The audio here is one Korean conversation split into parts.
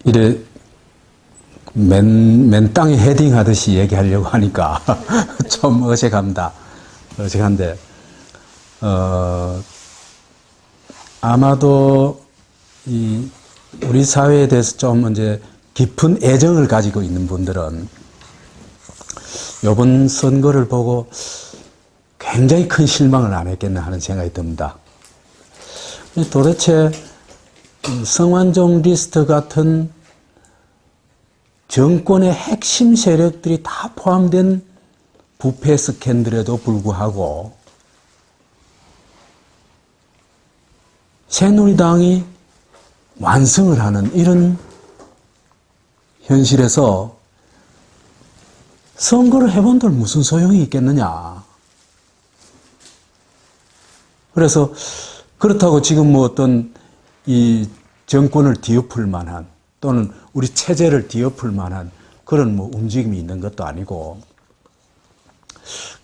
이래, 맨 땅에 헤딩 하듯이 얘기하려고 하니까 좀 어색합니다. 어색한데, 아마도 우리 사회에 대해서 좀 이제 깊은 애정을 가지고 있는 분들은 이번 선거를 보고 굉장히 큰 실망을 안 했겠나 하는 생각이 듭니다. 도대체 성완종 리스트 같은 정권의 핵심 세력들이 다 포함된 부패 스캔들에도 불구하고 새누리당이 완승을 하는 이런 현실에서 선거를 해본들 무슨 소용이 있겠느냐. 그래서 그렇다고 지금 뭐 어떤 이 정권을 뒤엎을 만한 또는 우리 체제를 뒤엎을 만한 그런 뭐 움직임이 있는 것도 아니고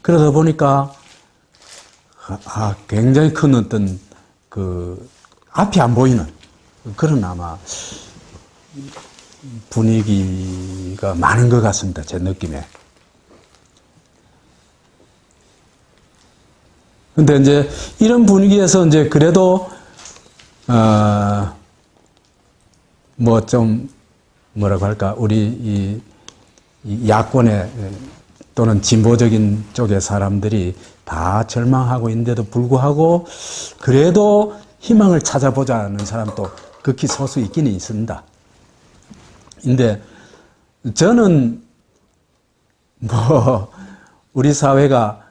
그러다 보니까 굉장히 큰 어떤 앞이 안 보이는 그런 아마 분위기가 많은 것 같습니다. 제 느낌에. 근데 이제 이런 분위기에서 이제 그래도 뭐 좀 뭐라고 할까 우리 이 야권의 또는 진보적인 쪽의 사람들이 다 절망하고 있는데도 불구하고 그래도 희망을 찾아보자는 사람도 극히 소수 있기는 있습니다. 근데 저는 뭐 우리 사회가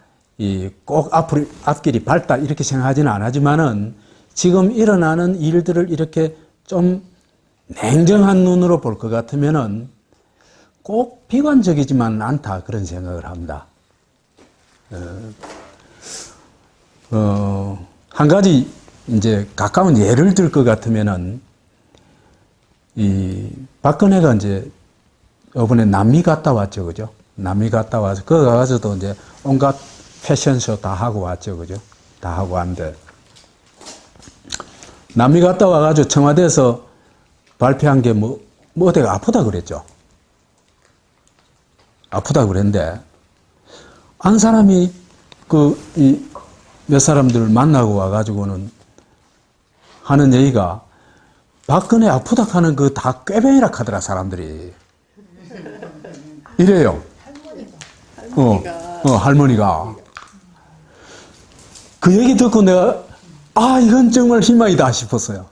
꼭 앞길이 밝다 이렇게 생각하지는 않지만은 지금 일어나는 일들을 이렇게 좀 냉정한 눈으로 볼 것 같으면은 꼭 비관적이지만 않다 그런 생각을 합니다. 한 가지 이제 가까운 예를 들 것 같으면은 박근혜가 이제 이번에 남미 갔다 왔죠, 그죠? 남미 갔다 와서 거기 가서도 이제 온갖 패션쇼 다 하고 왔죠, 그죠? 다 하고 왔는데 남미 갔다 와가지고 청와대에서 발표한 게 뭐 어디가 아프다 그랬죠. 아프다 그랬는데 한 사람이 몇 사람들 만나고 와가지고는 하는 얘기가 박근혜 아프다 하는 그 다 꾀병이라 하더라 사람들이. 이래요. 할머니가. 그 얘기 듣고 내가 이건 정말 희망이다 싶었어요.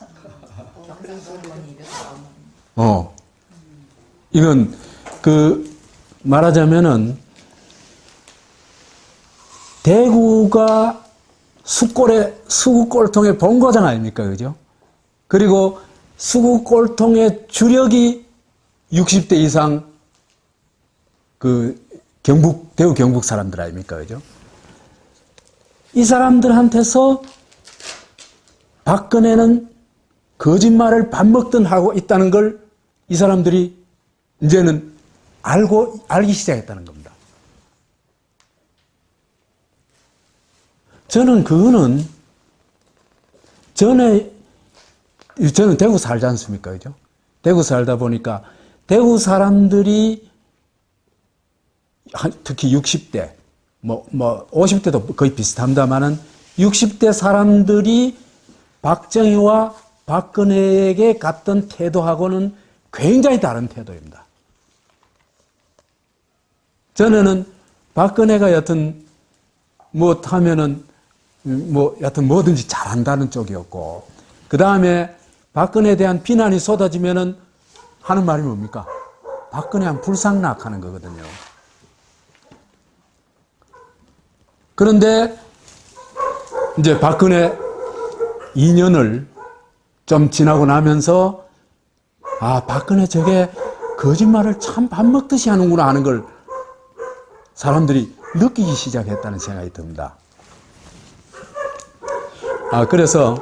이건 말하자면은 대구가 수구꼴통의 본거장 아닙니까, 그죠? 그리고 수구꼴통의 주력이 60대 이상 대구 경북 사람들 아닙니까, 그죠? 이 사람들한테서 박근혜는 거짓말을 밥 먹든 하고 있다는 걸 이 사람들이 이제는 알기 시작했다는 겁니다. 저는 그거는 저는 대구 살지 않습니까? 그죠? 대구 살다 보니까 대구 사람들이 특히 60대, 50대도 거의 비슷합니다만은 60대 사람들이 박정희와 박근혜에게 갔던 태도하고는 굉장히 다른 태도입니다. 전에는 박근혜가 여튼 여튼 뭐든지 잘한다는 쪽이었고, 그 다음에 박근혜에 대한 비난이 쏟아지면은 하는 말이 뭡니까? 박근혜한 불상낙 하는 거거든요. 그런데 이제 박근혜 2년을 좀 지나고 나면서 박근혜 저게 거짓말을 참 밥 먹듯이 하는구나 하는 걸 사람들이 느끼기 시작했다는 생각이 듭니다. 그래서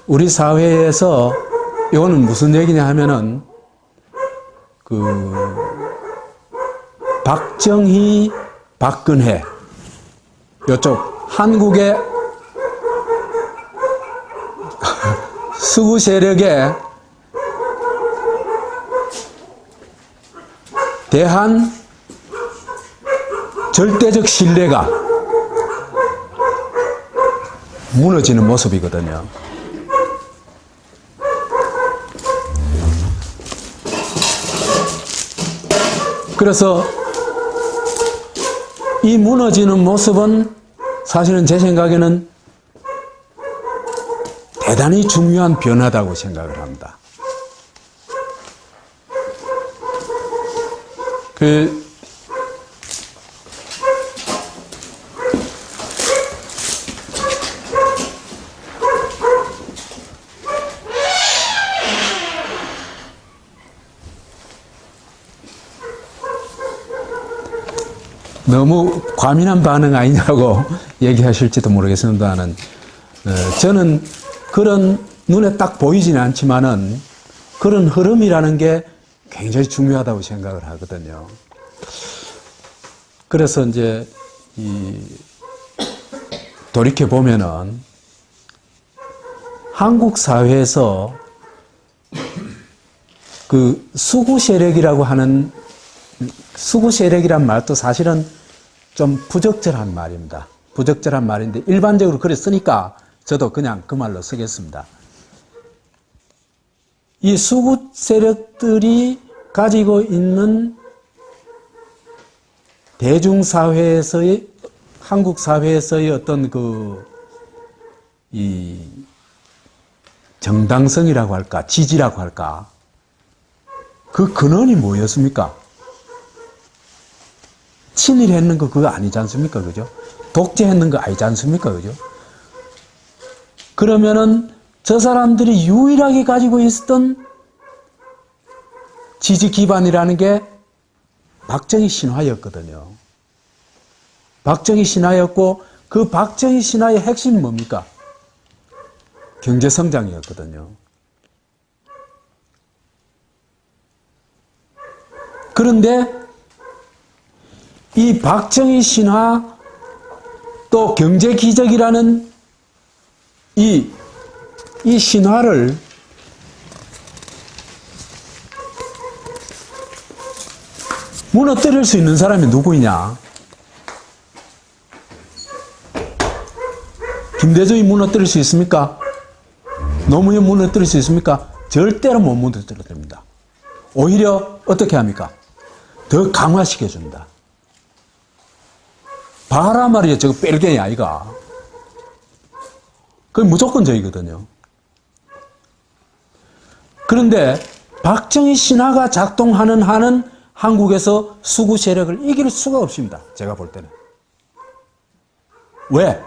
우리 사회에서 이거는 무슨 얘기냐 하면은 박정희, 박근혜 이쪽 한국의 수구 세력에 대한 절대적 신뢰가 무너지는 모습이거든요. 그래서 이 무너지는 모습은 사실은 제 생각에는 대단히 중요한 변화다고 생각을 합니다. 너무 과민한 반응 아니냐고 얘기하실지도 모르겠습니다만, 저는 그런 눈에 딱 보이지는 않지만은 그런 흐름이라는 게 굉장히 중요하다고 생각을 하거든요. 그래서 이제 돌이켜 보면은 한국 사회에서 그 수구 세력이라고 하는 수구 세력이란 말도 사실은 좀 부적절한 말입니다. 부적절한 말인데 일반적으로 그래 쓰니까 저도 그냥 그 말로 쓰겠습니다. 이 수구 세력들이 가지고 있는 대중사회에서의, 한국 사회에서의 어떤 이 정당성이라고 할까, 지지라고 할까, 그 근원이 뭐였습니까? 친일했는 거 그거 아니지 않습니까? 그죠? 독재했는 거 아니지 않습니까? 그죠? 그러면은 저 사람들이 유일하게 가지고 있었던 지지 기반이라는 게 박정희 신화였거든요. 박정희 신화였고 그 박정희 신화의 핵심은 뭡니까? 경제성장이었거든요. 그런데 이 박정희 신화 또 경제기적이라는 이 신화를 무너뜨릴 수 있는 사람이 누구이냐? 김대중이 무너뜨릴 수 있습니까? 노무현 무너뜨릴 수 있습니까? 절대로 못 무너뜨립니다. 오히려 어떻게 합니까? 더 강화시켜준다. 봐라 말이야, 저거 뺄갱이 아이가. 그게 무조건적이거든요. 그런데 박정희 신화가 작동하는 한은 한국에서 수구 세력을 이길 수가 없습니다. 제가 볼 때는. 왜?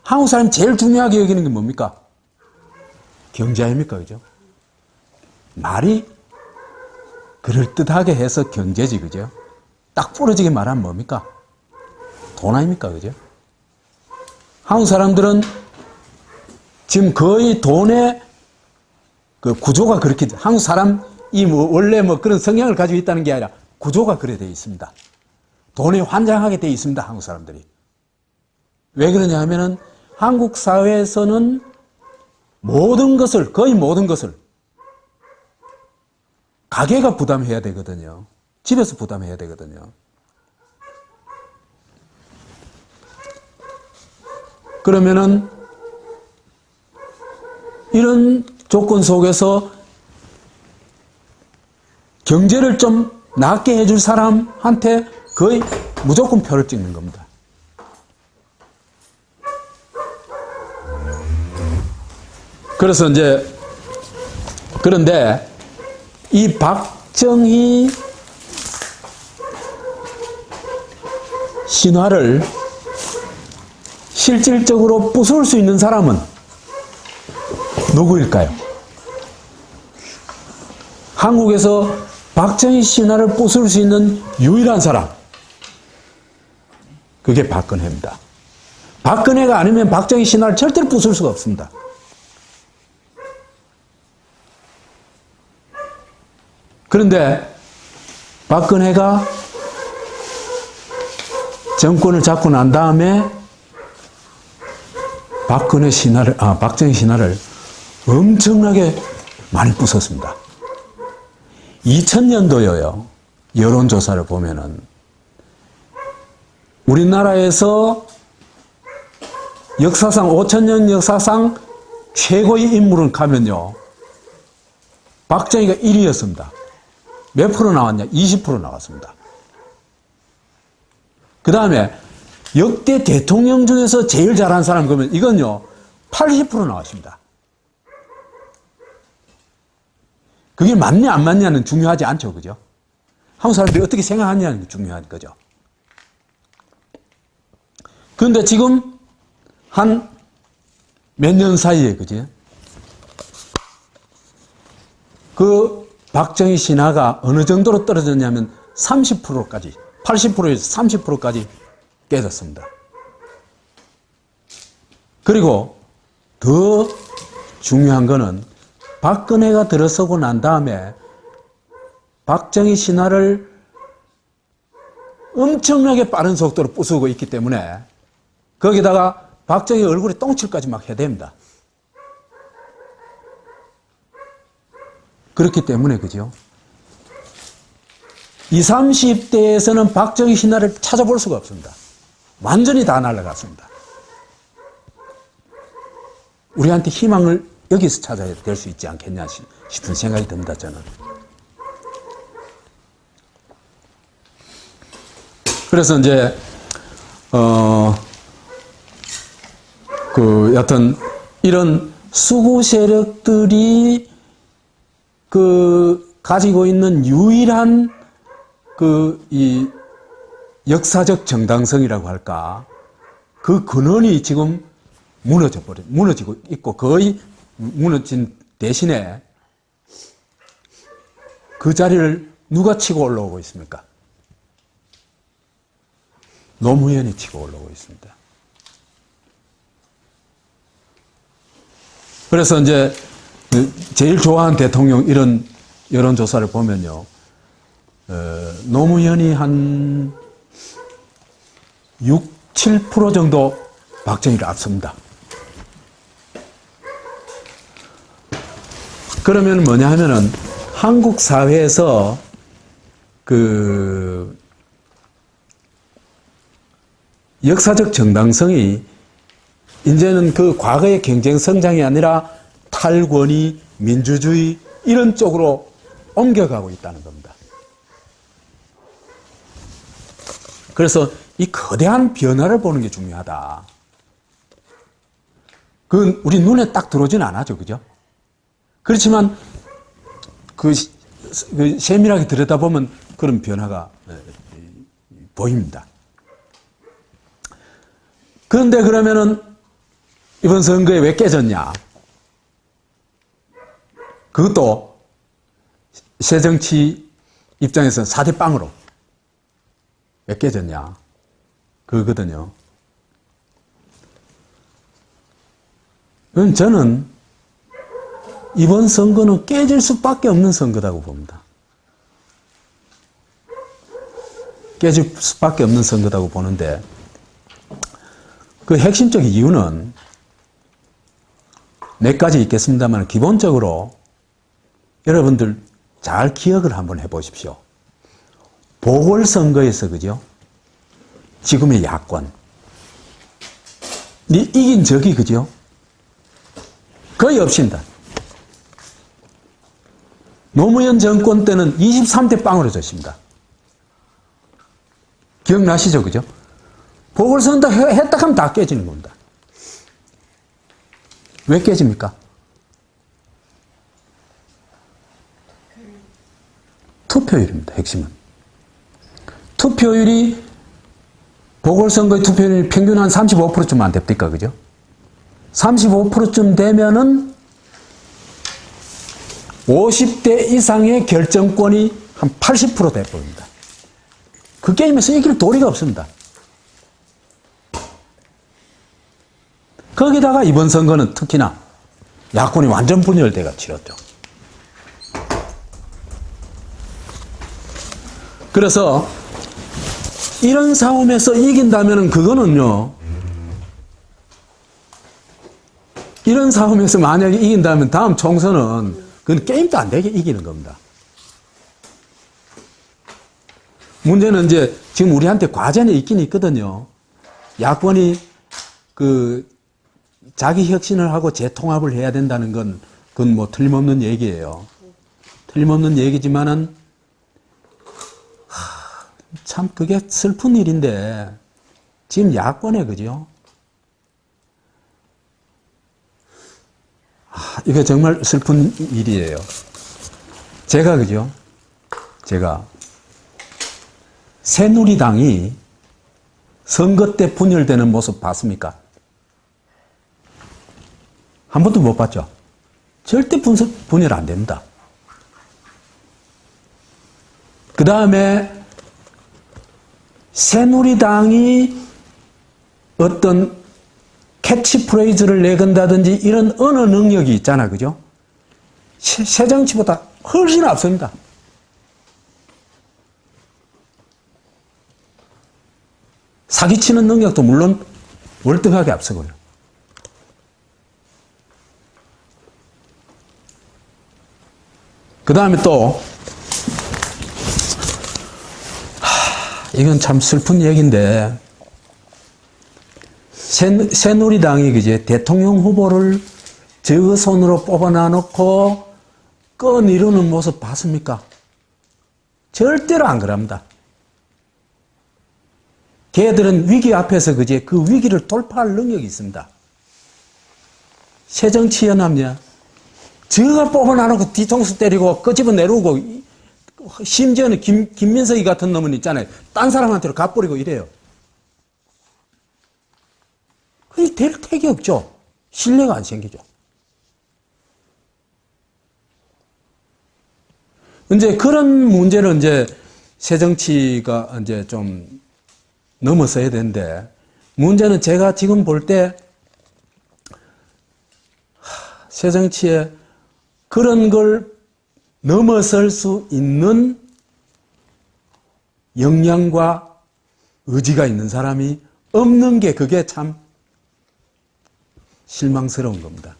한국 사람이 제일 중요하게 여기는 게 뭡니까? 경제 아닙니까? 그죠? 말이 그럴듯하게 해서 경제지, 그죠? 딱 부러지게 말하면 뭡니까? 돈 아닙니까? 그죠? 한국 사람들은 지금 거의 돈의 그 구조가 그렇게, 한국 사람이 원래 그런 성향을 가지고 있다는 게 아니라 구조가 그래 되어 있습니다. 돈에 환장하게 되어 있습니다. 한국 사람들이. 왜 그러냐 하면은 한국 사회에서는 모든 것을, 거의 모든 것을 가게가 부담해야 되거든요. 집에서 부담해야 되거든요. 그러면은 이런 조건 속에서 경제를 좀 낫게 해줄 사람한테 거의 무조건 표를 찍는 겁니다. 그래서 이제, 그런데 이 박정희 신화를 실질적으로 부술 수 있는 사람은 누구일까요? 한국에서 박정희 신화를 부술 수 있는 유일한 사람, 그게 박근혜입니다. 박근혜가 아니면 박정희 신화를 절대로 부술 수가 없습니다. 그런데 박근혜가 정권을 잡고 난 다음에 박정희 신화를 엄청나게 많이 부쉈습니다. 2000년도에요. 여론조사를 보면은 우리나라에서 역사상 5000년 역사상 최고의 인물은 가면요. 박정희가 1위였습니다. 몇 프로 나왔냐? 20% 나왔습니다. 그 다음에 역대 대통령 중에서 제일 잘한 사람 그러면 이건요. 80% 나왔습니다. 그게 맞냐 안 맞냐는 중요하지 않죠. 그죠? 한국 사람들이 어떻게 생각하냐는 게 중요한 거죠. 그런데 지금 한 몇 년 사이에 그지? 그 박정희 신화가 어느 정도로 떨어졌냐면 30%까지 80%에서 30%까지 깨졌습니다. 그리고 더 중요한 거는 박근혜가 들어서고 난 다음에 박정희 신화를 엄청나게 빠른 속도로 부수고 있기 때문에 거기다가 박정희 얼굴에 똥칠까지 막 해댑니다. 그렇기 때문에 그죠? 20, 30대에서는 박정희 신화를 찾아볼 수가 없습니다. 완전히 다 날아갔습니다. 우리한테 희망을 여기서 찾아야 될 수 있지 않겠냐 싶은 생각이 듭니다. 저는. 그래서 이제 여튼 이런 수구 세력들이 가지고 있는 유일한 이 역사적 정당성이라고 할까, 그 근원이 지금 무너지고 있고, 거의 무너진 대신에 그 자리를 누가 치고 올라오고 있습니까? 노무현이 치고 올라오고 있습니다. 그래서 이제 제일 좋아하는 대통령 이런 여론조사를 보면요. 노무현이 한 6, 7% 정도 박정희를 앞섭니다. 그러면 뭐냐 하면은 한국 사회에서 역사적 정당성이 이제는 과거의 경쟁 성장이 아니라 탈권위, 민주주의 이런 쪽으로 옮겨가고 있다는 겁니다. 그래서 이 거대한 변화를 보는 게 중요하다. 그건 우리 눈에 딱 들어오지는 않아죠. 그죠? 그렇지만 세밀하게 들여다보면 그런 변화가 보입니다. 그런데 그러면은 이번 선거에 왜 깨졌냐? 그것도 새정치 입장에서는 4대 빵으로 왜 깨졌냐? 그거거든요. 저는 이번 선거는 깨질 수밖에 없는 선거라고 봅니다. 깨질 수밖에 없는 선거라고 보는데, 그 핵심적인 이유는 몇 가지 있겠습니다만, 기본적으로 여러분들 잘 기억을 한번 해보십시오. 보궐선거에서, 그죠? 지금의 야권. 이긴 적이, 그죠? 거의 없습니다. 노무현 정권 때는 23대 빵으로 졌습니다. 기억나시죠? 그죠? 보궐선거 했다 하면 다 깨지는 겁니다. 왜 깨집니까? 투표율입니다. 핵심은. 투표율이, 보궐선거의 투표율이 평균 한 35%쯤 안 됩니까? 그죠? 35%쯤 되면은 50대 이상의 결정권이 한 80% 돼버립니다. 그 게임에서 이길 도리가 없습니다. 거기다가 이번 선거는 특히나 야권이 완전 분열돼가 치렀죠. 그래서 이런 싸움에서 이긴다면 그거는요, 이런 싸움에서 만약에 이긴다면 다음 총선은 그건 게임도 안 되게 이기는 겁니다. 문제는 이제 지금 우리한테 과제는 있긴 있거든요. 야권이 그 자기 혁신을 하고 재통합을 해야 된다는 건 그건 뭐 틀림없는 얘기예요. 틀림없는 얘기지만은 참 그게 슬픈 일인데 지금 야권에 그죠? 이거 정말 슬픈 일이에요. 제가 그죠? 제가 새누리당이 선거 때 분열되는 모습 봤습니까? 한 번도 못 봤죠? 절대 분열 안 됩니다. 그 다음에 새누리당이 어떤 캐치프레이즈를 내건다든지 이런 언어 능력이 있잖아, 그죠? 새정치보다 훨씬 앞섭니다. 사기치는 능력도 물론 월등하게 앞서고요. 그 다음에 또 이건 참 슬픈 얘기인데 새누리당이 그제 대통령 후보를 적어손으로 뽑아놔 놓고 꺼내려는 모습 봤습니까? 절대로 안 그럽니다. 걔들은 위기 앞에서 그제 그 위기를 돌파할 능력이 있습니다. 새정치연합이야. 저가 뽑아놔 놓고 뒤통수 때리고 끄집어 내려오고 심지어는 김민석이 같은 놈은 있잖아요. 딴 사람한테로 갚버리고 이래요. 그게 될 택이 없죠. 신뢰가 안 생기죠. 이제 그런 문제를 이제 새정치가 이제 좀 넘어서야 되는데, 문제는 제가 지금 볼 때 새정치에 그런 걸 넘어설 수 있는 역량과 의지가 있는 사람이 없는 게 그게 참 실망스러운 겁니다.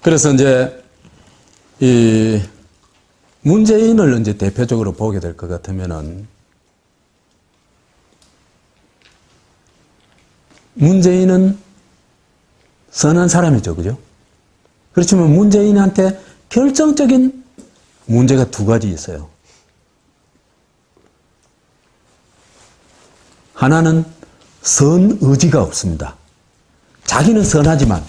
그래서 이제 이 문재인을 이제 대표적으로 보게 될 것 같으면은 문재인은 선한 사람이죠, 그죠? 그렇지만 문재인한테 결정적인 문제가 두 가지 있어요. 하나는 선의지가 없습니다. 자기는 선하지만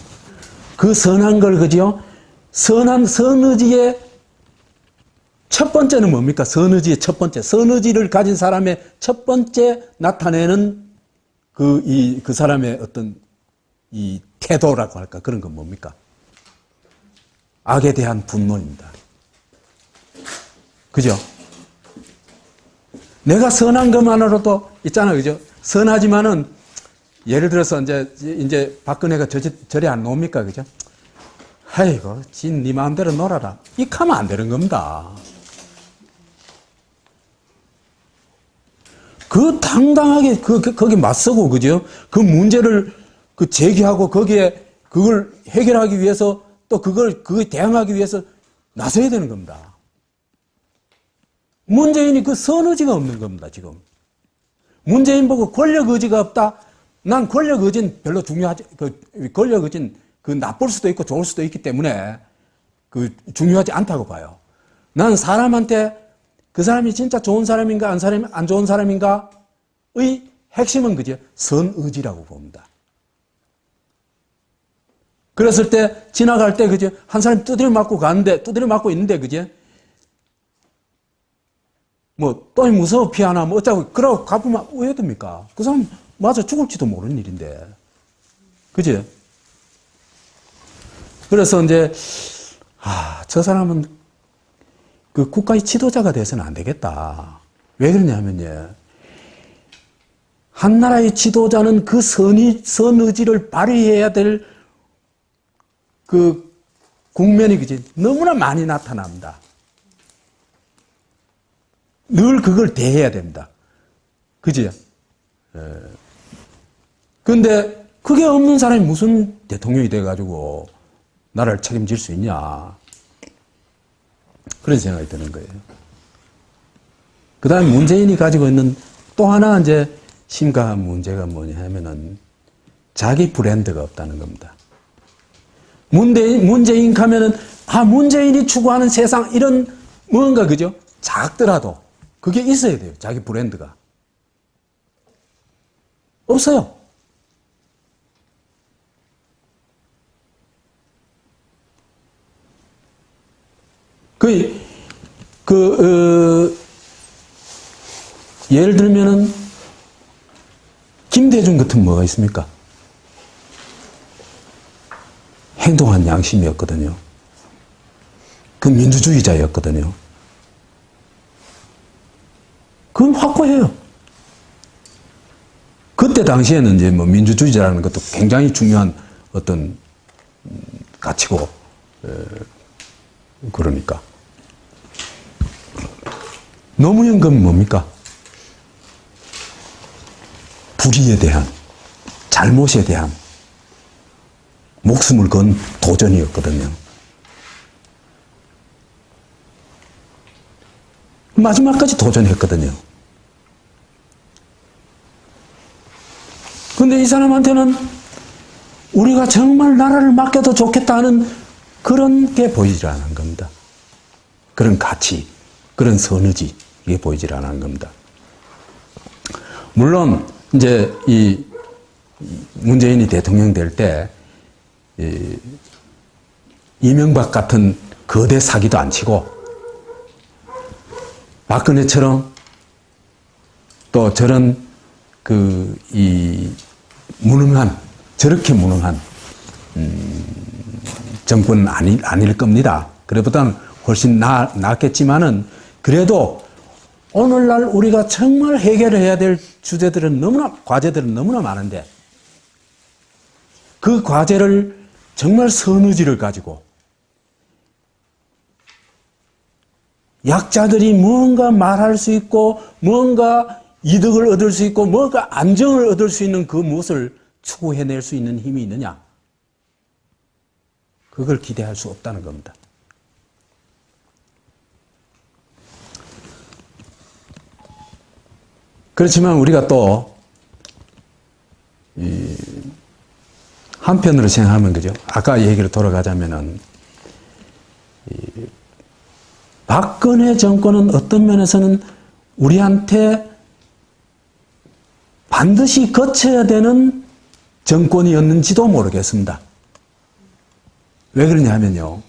그 선한 걸 그죠? 선한 선의지의 첫 번째는 뭡니까? 선의지의 첫 번째. 선의지를 가진 사람의 첫 번째 나타내는 그 사람의 어떤 이 태도라고 할까? 그런 건 뭡니까? 악에 대한 분노입니다. 그죠? 내가 선한 것만으로도 있잖아요. 그죠? 선하지만은 예를 들어서 이제 박근혜가 저리 안 놉니까? 그죠? 아이고, 네 마음대로 놀아라. 이렇게 하면 안 되는 겁니다. 그 당당하게 거기 맞서고, 그죠? 그 문제를 제기하고 거기에 그걸 해결하기 위해서 또 그거에 대항하기 위해서 나서야 되는 겁니다. 문재인이 그 선의지가 없는 겁니다, 지금. 문재인 보고 권력 의지가 없다? 난 권력 의지는 별로 중요하지, 권력 의지는 나쁠 수도 있고 좋을 수도 있기 때문에 중요하지 않다고 봐요. 난 사람한테 그 사람이 진짜 좋은 사람인가 안 좋은 사람인가의 핵심은 그죠? 선의지라고 봅니다. 그랬을 때 지나갈 때 그죠? 한 사람이 두드려 맞고 있는데 그죠? 뭐 또 무서워 피하나 뭐 어쩌고 그러고 가보면 왜 됩니까? 그 사람 맞아 죽을지도 모르는 일인데. 그죠? 그래서 이제 저 사람은 그 국가의 지도자가 돼서는 안 되겠다. 왜 그러냐면요. 한 나라의 지도자는 그 선의지를 발휘해야 될 그 국면이 그지 너무나 많이 나타납니다. 늘 그걸 대해야 됩니다. 그지? 근데 그게 없는 사람이 무슨 대통령이 돼가지고 나라를 책임질 수 있냐. 그런 생각이 드는 거예요. 그 다음에 문재인이 가지고 있는 또 하나 이제 심각한 문제가 뭐냐 하면은 자기 브랜드가 없다는 겁니다. 문재인 가면은, 문재인이 추구하는 세상, 이런 뭔가, 그죠? 작더라도 그게 있어야 돼요. 자기 브랜드가. 없어요. 예를 들면은, 김대중 같은 뭐가 있습니까? 행동한 양심이었거든요. 그 민주주의자였거든요. 그건 확고해요. 그때 당시에는 이제 뭐 민주주의자라는 것도 굉장히 중요한 어떤 가치고, 그러니까. 노무현 건 뭡니까? 불의에 대한, 잘못에 대한 목숨을 건 도전이었거든요. 마지막까지 도전했거든요. 근데 이 사람한테는 우리가 정말 나라를 맡겨도 좋겠다 하는 그런 게 보이질 않은 겁니다. 그런 가치, 그런 선의지, 이게 보이질 않은 겁니다. 물론, 이제 이 문재인이 대통령 될 때, 이명박 같은 거대 사기도 안 치고, 박근혜처럼 또 저런 무능한, 저렇게 무능한, 정권은 아닐 겁니다. 그래보다는 훨씬 낫겠지만은, 그래도 오늘날 우리가 정말 해결해야 될 과제들은 너무나 많은데, 그 과제를 정말 선의지를 가지고 약자들이 뭔가 말할 수 있고 뭔가 이득을 얻을 수 있고 뭔가 안정을 얻을 수 있는 그 무엇을 추구해낼 수 있는 힘이 있느냐? 그걸 기대할 수 없다는 겁니다. 그렇지만 우리가 또 한편으로 생각하면, 그죠? 아까 얘기를 돌아가자면은, 박근혜 정권은 어떤 면에서는 우리한테 반드시 거쳐야 되는 정권이었는지도 모르겠습니다. 왜 그러냐 하면요.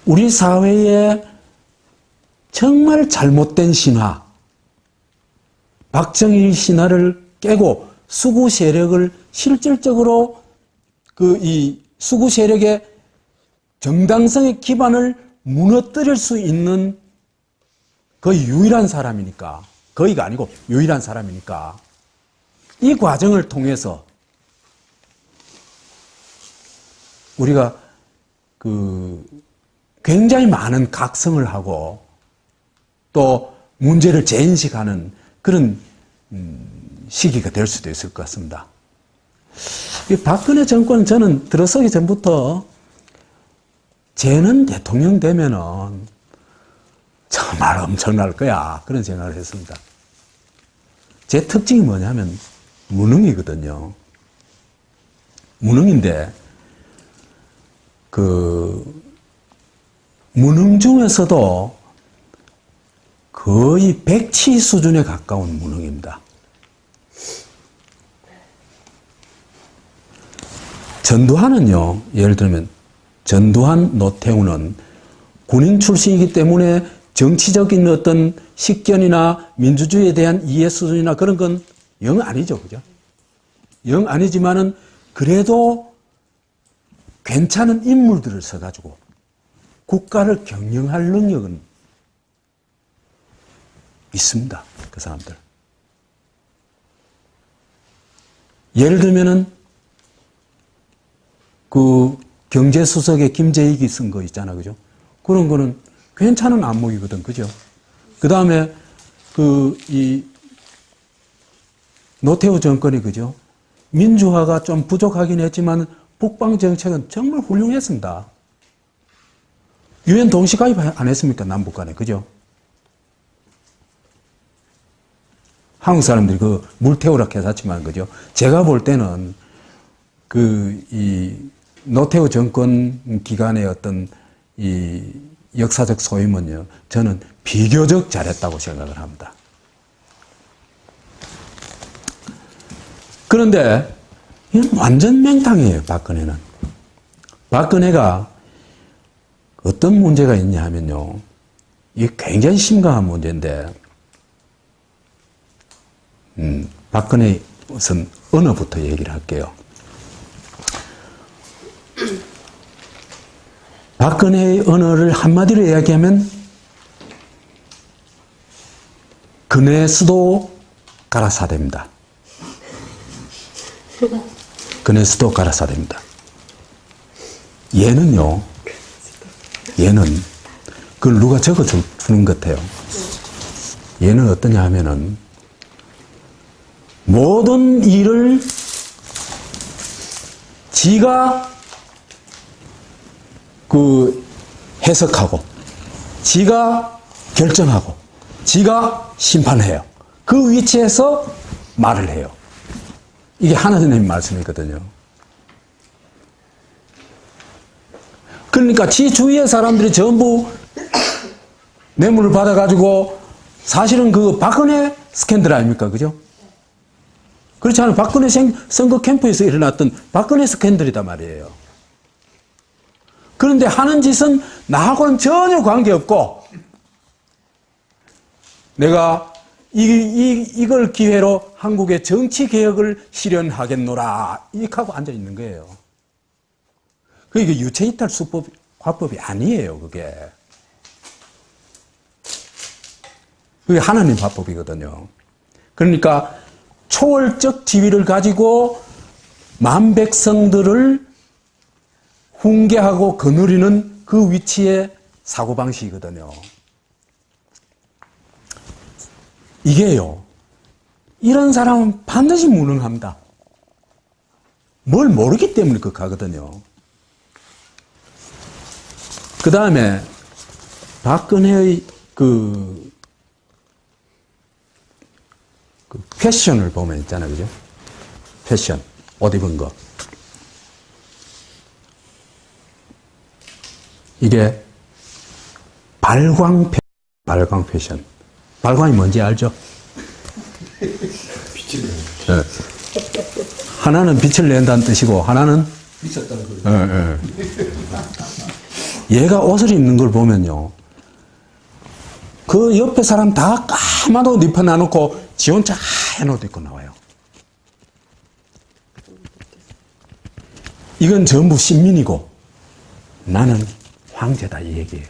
우리 사회에 정말 잘못된 신화, 박정희 신화를 깨고 수구 세력을 실질적으로 이 수구 세력의 정당성의 기반을 무너뜨릴 수 있는 거의 유일한 사람이니까, 거의가 아니고 유일한 사람이니까, 이 과정을 통해서 우리가 굉장히 많은 각성을 하고 또 문제를 재인식하는 그런 시기가 될 수도 있을 것 같습니다. 이 박근혜 정권은 저는 들어서기 전부터 쟤는 대통령 되면은 정말 엄청날 거야, 그런 생각을 했습니다. 제 특징이 뭐냐면 무능이거든요. 무능인데 무능 중에서도 거의 백치 수준에 가까운 무능입니다. 전두환은요, 예를 들면 전두환, 노태우는 군인 출신이기 때문에 정치적인 어떤 식견이나 민주주의에 대한 이해 수준이나 그런 건 영 아니죠, 그죠? 영 아니지만은 그래도 괜찮은 인물들을 써가지고 국가를 경영할 능력은 있습니다, 그 사람들. 예를 들면은 그 경제수석의 김재익이 쓴 거 있잖아, 그죠? 그런 거는 괜찮은 안목이거든, 그죠? 그 다음에 이 노태우 정권이, 그죠? 민주화가 좀 부족하긴 했지만 북방 정책은 정말 훌륭했습니다. 유엔 동시 가입 안 했습니까? 남북 간에. 그죠? 한국 사람들이 그 물 태우라 해놨지만, 그죠? 제가 볼 때는 이 노태우 정권 기간의 어떤 이 역사적 소임은요, 저는 비교적 잘했다고 생각을 합니다. 그런데 이건 완전 맹탕이에요, 박근혜는. 박근혜가 어떤 문제가 있냐 하면요, 이게 굉장히 심각한 문제인데, 박근혜 우선 언어부터 얘기를 할게요. 박근혜의 언어를 한마디로 이야기하면 근해 수도 가라사대입니다. 근해 수도 가라사대입니다. 얘는 그걸 누가 적어주는 것 같아요. 얘는 어떠냐 하면은 모든 일을 지가 해석하고, 지가 결정하고, 지가 심판해요. 그 위치에서 말을 해요. 이게 하나님 말씀이거든요. 그러니까 지 주위의 사람들이 전부 뇌물을 받아가지고 사실은 그 박근혜 스캔들 아닙니까? 그죠? 그렇지 않아요. 박근혜 선거 캠프에서 일어났던 박근혜 스캔들이단 말이에요. 그런데 하는 짓은 나하고는 전혀 관계없고, 내가 이걸 기회로 한국의 정치 개혁을 실현하겠노라, 이렇게 하고 앉아 있는 거예요. 그게 유체이탈 수법, 화법이 아니에요, 그게. 그게 하나님 화법이거든요. 그러니까 초월적 지위를 가지고 만백성들을 훈계하고 거느리는 그 위치의 사고방식이거든요. 이게요, 이런 사람은 반드시 무능합니다. 뭘 모르기 때문에 그렇게 하거든요. 그 다음에 박근혜의 그 패션을 보면 있잖아요, 그죠? 패션, 옷 입은 거. 이게 발광 패션. 발광이 뭔지 알죠? 빛을 내는. 네. 하나는 빛을 낸다는 뜻이고, 하나는 미쳤다는 거예요. 얘가 옷을 입는 걸 보면요, 그 옆에 사람 다 까만 옷 입혀놔놓고 지 혼자 하얀 옷 입고 나와요. 이건 전부 신민이고 나는 황제다, 이 얘기예요.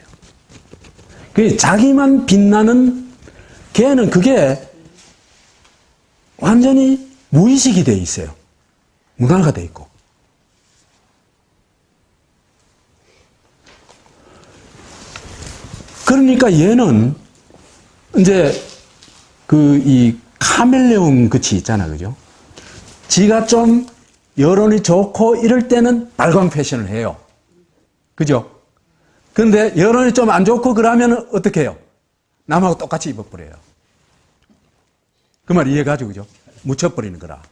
그 자기만 빛나는, 걔는 그게 완전히 무의식이 돼 있어요. 문화가 돼 있고. 그러니까 얘는 이제 이 카멜레온 그치 있잖아, 그죠? 지가 좀 여론이 좋고 이럴 때는 발광 패션을 해요. 그죠? 근데 여론이 좀 안 좋고 그러면 어떻게 해요? 남하고 똑같이 입어버려요. 그 말 이해가지고, 그죠? 묻혀버리는 거라.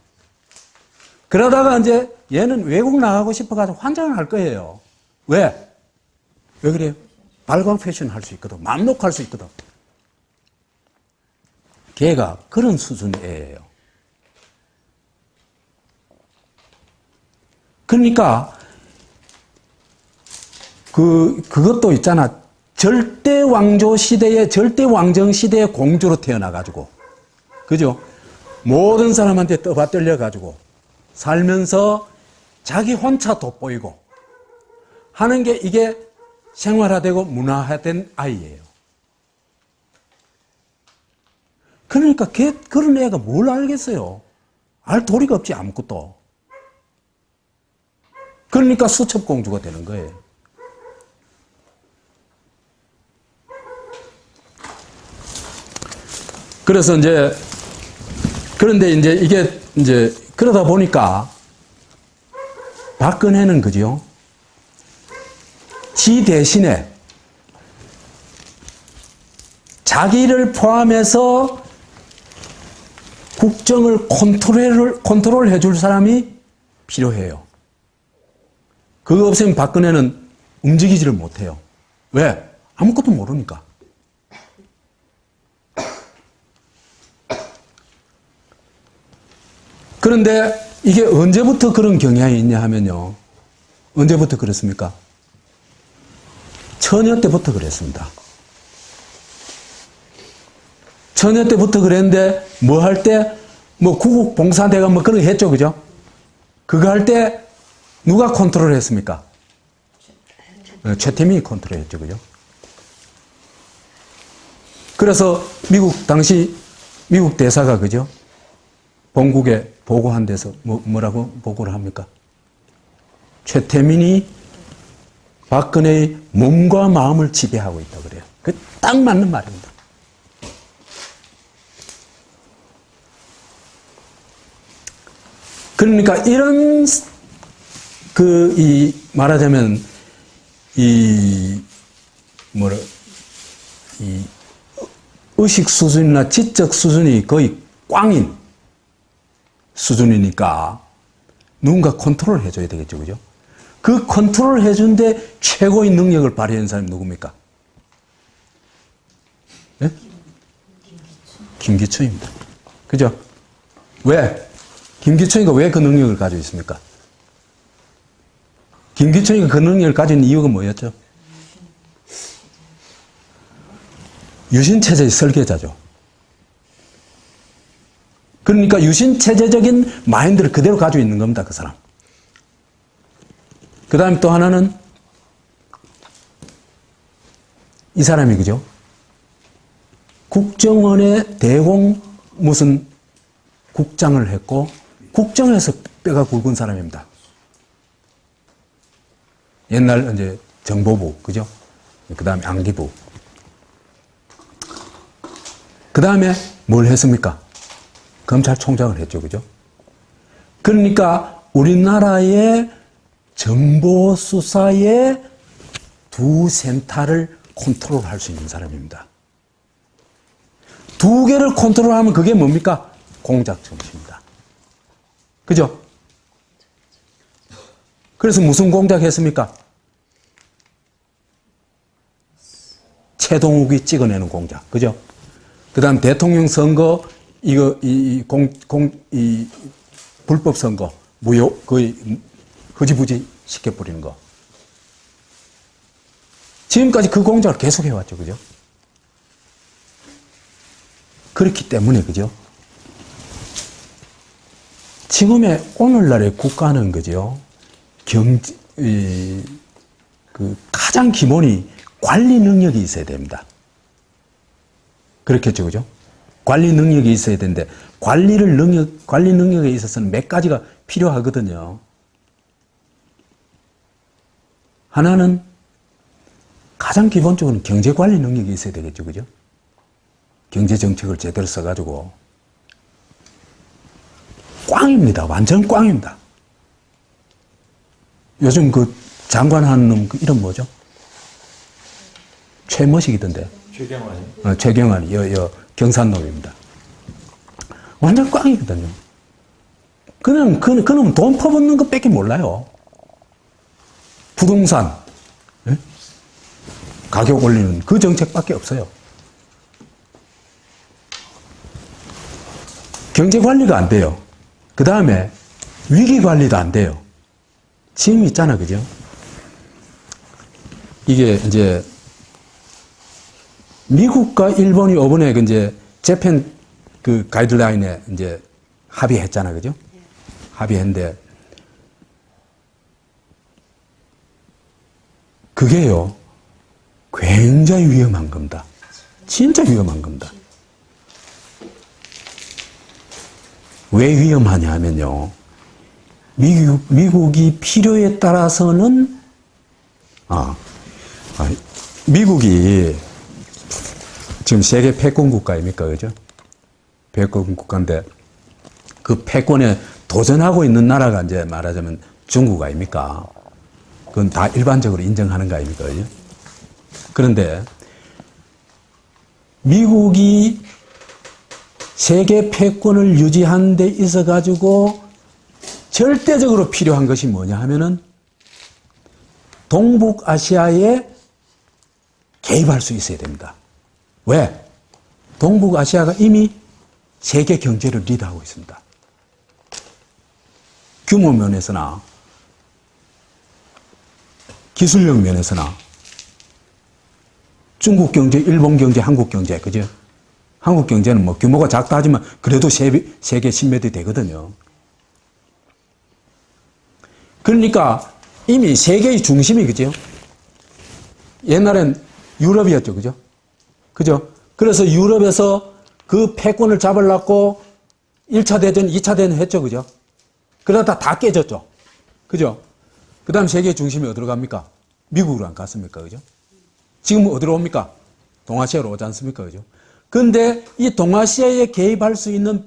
그러다가 이제 얘는 외국 나가고 싶어가지고 환장을 할 거예요. 왜? 왜 그래요? 발광 패션 할 수 있거든. 마음 놓고 할 수 있거든. 걔가 그런 수준의 애예요. 그러니까 그것도 있잖아. 절대 왕조 시대에, 절대 왕정 시대의 공주로 태어나가지고, 그죠? 모든 사람한테 떠받들려가지고 살면서 자기 혼자 돋보이고 하는 게 이게 생활화되고 문화화된 아이예요. 그러니까 그런 애가 뭘 알겠어요? 알 도리가 없지, 아무것도. 그러니까 수첩공주가 되는 거예요. 그래서 그런데 이제 이게 그러다 보니까 박근혜는 그죠? 지 대신에 자기를 포함해서 국정을 컨트롤해 줄 사람이 필요해요. 그거 없으면 박근혜는 움직이지를 못해요. 왜? 아무것도 모르니까. 그런데 이게 언제부터 그런 경향이 있냐 하면요. 언제부터 그랬습니까? 처녀 때부터 그랬습니다. 처녀 때부터 그랬는데 뭐 할 때? 뭐 구국봉사대가 뭐 그런 거 했죠. 그죠? 그거 할 때 누가 컨트롤 했습니까? 최태민이 컨트롤 했죠. 그죠? 그래서 당시 미국 대사가 그죠? 본국에 보고한 데서 뭐라고 보고를 합니까? 최태민이 박근혜의 몸과 마음을 지배하고 있다 그래요. 그 딱 맞는 말입니다. 그러니까 이런 말하자면 의식 수준이나 지적 수준이 거의 꽝인 수준이니까 누군가 컨트롤 해줘야 되겠죠. 그죠? 그 컨트롤 해준데 최고의 능력을 발휘한 사람이 누굽니까? 네? 김기춘입니다. 그죠? 왜? 김기춘이가 왜 그 능력을 가지고 있습니까? 김기춘이가 그 능력을 가진 이유가 뭐였죠? 유신체제의 설계자죠. 그러니까 유신체제적인 마인드를 그대로 가지고 있는 겁니다. 그 사람. 그 다음에 또 하나는 이 사람이 그죠? 국정원의 대공 무슨 국장을 했고 국정에서 뼈가 굵은 사람입니다. 옛날 이제 정보부 그죠? 그 다음에 안기부. 그 다음에 뭘 했습니까? 검찰총장을 했죠. 그죠? 그러니까 우리나라의 정보수사의 두 센터를 컨트롤할 수 있는 사람입니다. 두 개를 컨트롤하면 그게 뭡니까? 공작 정치입니다. 그죠? 그래서 무슨 공작했습니까? 최동욱이 찍어내는 공작. 그죠? 그 다음 대통령 선거, 불법 선거, 거의 흐지부지 시켜버리는 거. 지금까지 그 공작을 계속 해왔죠. 그죠? 그렇기 때문에, 그죠? 지금의 오늘날의 국가는, 그죠? 가장 기본이 관리 능력이 있어야 됩니다. 그렇겠죠. 그죠? 관리 능력이 있어야 되는데, 관리 능력에 있어서는 몇 가지가 필요하거든요. 하나는 가장 기본적으로는 경제 관리 능력이 있어야 되겠죠. 그죠? 경제 정책을 제대로 써가지고. 꽝입니다. 완전 꽝입니다. 요즘 그 장관 하는 놈 그 이름 뭐죠? 최머식이던데. 최경환이. 최경환이. 경산놈입니다. 완전 꽝이거든요. 그냥 그놈 돈 퍼붓는 것 밖에 몰라요. 부동산. 예? 가격 올리는 그 정책밖에 없어요. 경제 관리가 안 돼요. 그 다음에 위기 관리도 안 돼요. 지금 있잖아, 그죠? 이게 이제 미국과 일본이 이번에 이제 재팬 그 가이드라인에 이제 합의했잖아, 그죠? 합의했는데 그게요 굉장히 위험한 겁니다. 진짜 위험한 겁니다. 왜 위험하냐 하면요. 미국이 필요에 따라서는, 미국이 지금 세계 패권 국가입니까? 그죠? 패권 국가인데, 그 패권에 도전하고 있는 나라가 이제 말하자면 중국 아닙니까? 그건 다 일반적으로 인정하는 거 아닙니까? 그죠? 그런데 미국이 세계 패권을 유지하는 데 있어 가지고 절대적으로 필요한 것이 뭐냐 하면은 동북아시아에 개입할 수 있어야 됩니다. 왜? 동북아시아가 이미 세계 경제를 리드하고 있습니다. 규모 면에서나 기술력 면에서나 중국 경제, 일본 경제, 한국 경제, 그죠? 한국 경제는 뭐 규모가 작다 하지만 그래도 세계 신매도 되거든요. 그러니까 이미 세계의 중심이, 그죠? 옛날엔 유럽이었죠, 그죠? 그죠? 그래서 유럽에서 그 패권을 잡으려고 1차 대전, 2차 대전 했죠, 그죠? 그러다 다 깨졌죠. 그죠? 그 다음 세계의 중심이 어디로 갑니까? 미국으로 안 갔습니까? 그죠? 지금 어디로 옵니까? 동아시아로 오지 않습니까? 그죠? 근데 이 동아시아에 개입할 수 있는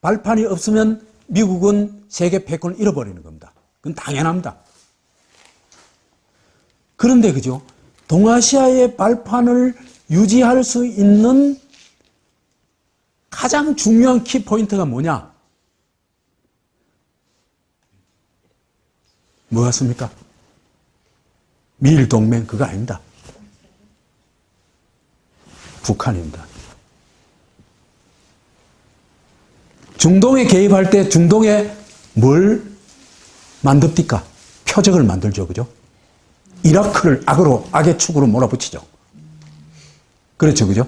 발판이 없으면 미국은 세계 패권을 잃어버리는 겁니다. 그건 당연합니다. 그런데 그죠? 동아시아의 발판을 유지할 수 있는 가장 중요한 키포인트가 뭐냐? 뭐 같습니까? 미일 동맹 그거 아닙니다. 북한입니다. 중동에 개입할 때 중동에 뭘 만듭니까? 표적을 만들죠. 그죠? 이라크를 악의 축으로 몰아붙이죠. 그렇죠. 그죠?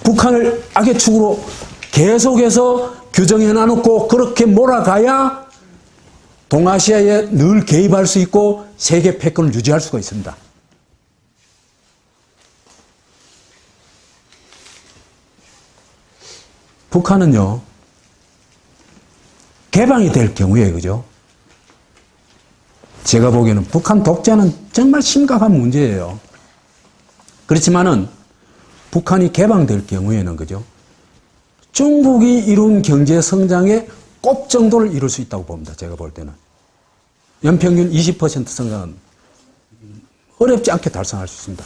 북한을 악의 축으로 계속해서 규정해 놔놓고 그렇게 몰아가야 동아시아에 늘 개입할 수 있고 세계 패권을 유지할 수가 있습니다. 북한은요, 개방이 될 경우에, 그죠? 제가 보기에는 북한 독재는 정말 심각한 문제예요. 그렇지만은 북한이 개방될 경우에는, 그죠? 중국이 이룬 경제 성장의 꼭 정도를 이룰 수 있다고 봅니다. 제가 볼 때는. 연평균 20% 성장은 어렵지 않게 달성할 수 있습니다.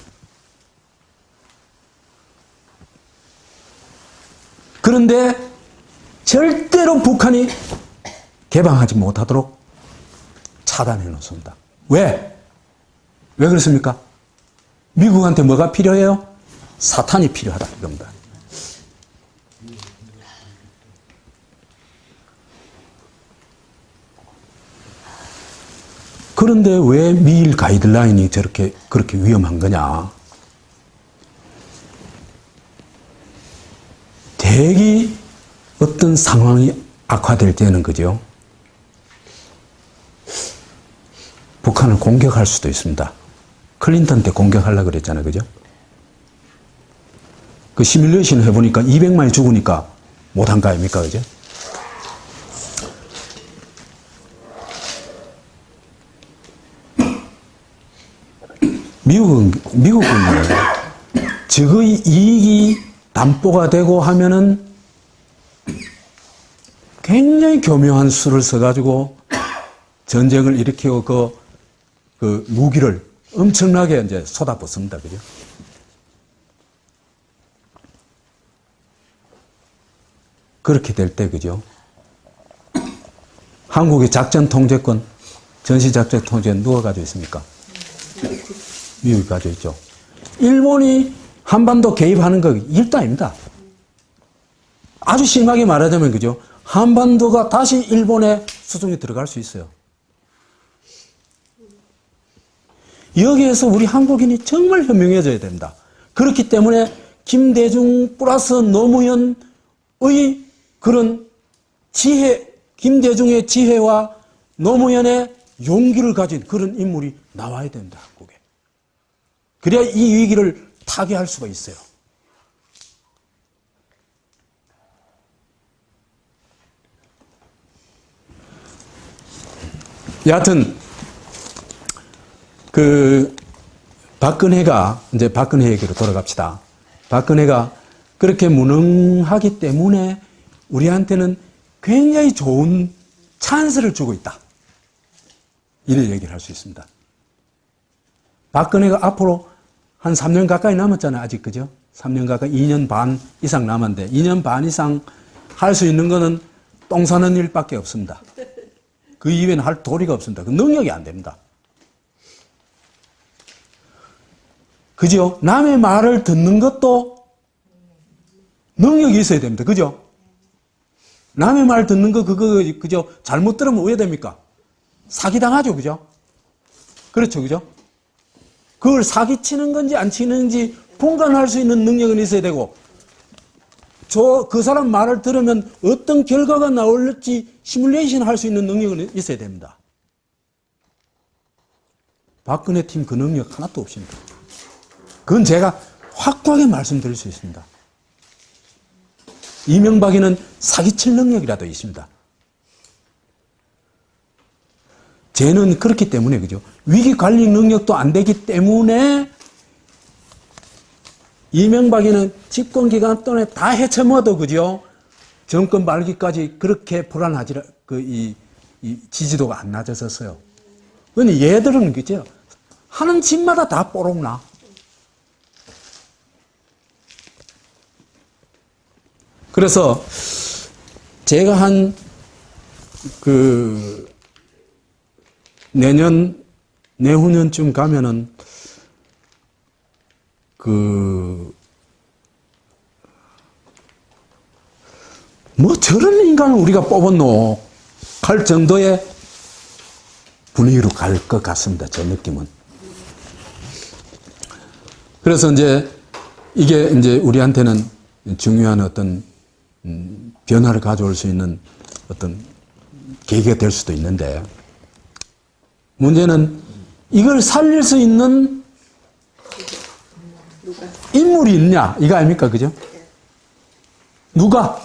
그런데 절대로 북한이 개방하지 못하도록 차단해 놓습니다. 왜? 왜 그렇습니까? 미국한테 뭐가 필요해요? 사탄이 필요하다 이겁니다. 그런데 왜 미일 가이드라인이 그렇게 위험한 거냐? 대기 어떤 상황이 악화될 때는, 그죠? 북한을 공격할 수도 있습니다. 클린턴 때 공격하려고 그랬잖아요. 그죠? 그 시뮬레이션 해보니까 200만이 죽으니까 못한 거 아닙니까? 그죠? 미국은요, 적의 이익이 담보가 되고 하면은 굉장히 교묘한 수를 써가지고 전쟁을 일으키고 그 무기를 엄청나게 이제 쏟아붓습니다. 그죠? 그렇게 될 때, 그죠? 한국의 작전 통제권, 전시 작전 통제권 누가 가지고 있습니까? 미국이 가지고 있죠. 일본이 한반도 개입하는 거 일도 아닙니다. 아주 심하게 말하자면, 그죠? 한반도가 다시 일본의 수중에 들어갈 수 있어요. 여기에서 우리 한국인이 정말 현명해져야 됩니다. 그렇기 때문에 김대중 플러스 노무현의 그런 지혜, 김대중의 지혜와 노무현의 용기를 가진 그런 인물이 나와야 됩니다. 한국에. 그래야 이 위기를 타개할 수가 있어요. 여하튼 박근혜가, 이제 박근혜 얘기로 돌아갑시다. 박근혜가 그렇게 무능하기 때문에 우리한테는 굉장히 좋은 찬스를 주고 있다. 이런 얘기를 할 수 있습니다. 박근혜가 앞으로 한 3년 가까이 남았잖아요. 아직 그죠? 3년 가까이 2년 반 이상 남았는데 2년 반 이상 할 수 있는 거는 똥 싸는 일밖에 없습니다. 그 이외에는 할 도리가 없습니다. 그 능력이 안 됩니다. 그죠? 남의 말을 듣는 것도 능력이 있어야 됩니다. 그죠? 남의 말 듣는 거 그죠? 잘못 들으면 오해됩니까? 사기당하죠. 그죠? 그렇죠. 그죠? 그걸 사기치는 건지 안 치는지 분간할 수 있는 능력은 있어야 되고 그 사람 말을 들으면 어떤 결과가 나올지 시뮬레이션 할 수 있는 능력은 있어야 됩니다. 박근혜 팀 그 능력 하나도 없습니다. 그건 제가 확고하게 말씀드릴 수 있습니다. 이명박이는 사기칠 능력이라도 있습니다. 쟤는 그렇기 때문에 그죠? 위기 관리 능력도 안 되기 때문에 이명박이는 집권 기간 동안에 다 헤쳐모도 그죠? 정권 말기까지 그렇게 불안하지 이 지지도가 안 낮아졌어요. 근데 얘들은 그죠? 하는 짓마다 다 뽀록나. 그래서 제가 내후년쯤 가면은 뭐 저런 인간을 우리가 뽑았노 할 정도의 분위기로 갈 것 같습니다. 제 느낌은. 그래서 이게 우리한테는 중요한 어떤 변화를 가져올 수 있는 어떤 계기가 될 수도 있는데 문제는 이걸 살릴 수 있는 인물이 있냐 이거 아닙니까? 그죠? 누가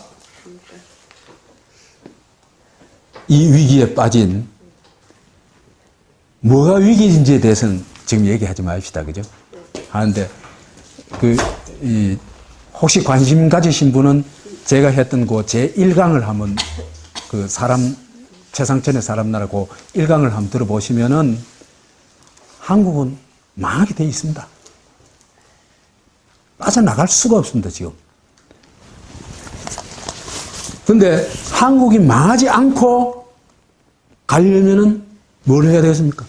이 위기에 빠진 뭐가 위기인지에 대해서는 지금 얘기하지 맙시다. 그죠? 하는데 혹시 관심 가지신 분은 제가 했던 제 1강을 한번 최상천의 사람나라고 1강을 한번 들어보시면은 한국은 망하게 돼 있습니다. 빠져나갈 수가 없습니다, 지금. 근데 한국이 망하지 않고 가려면은 뭘 해야 되겠습니까?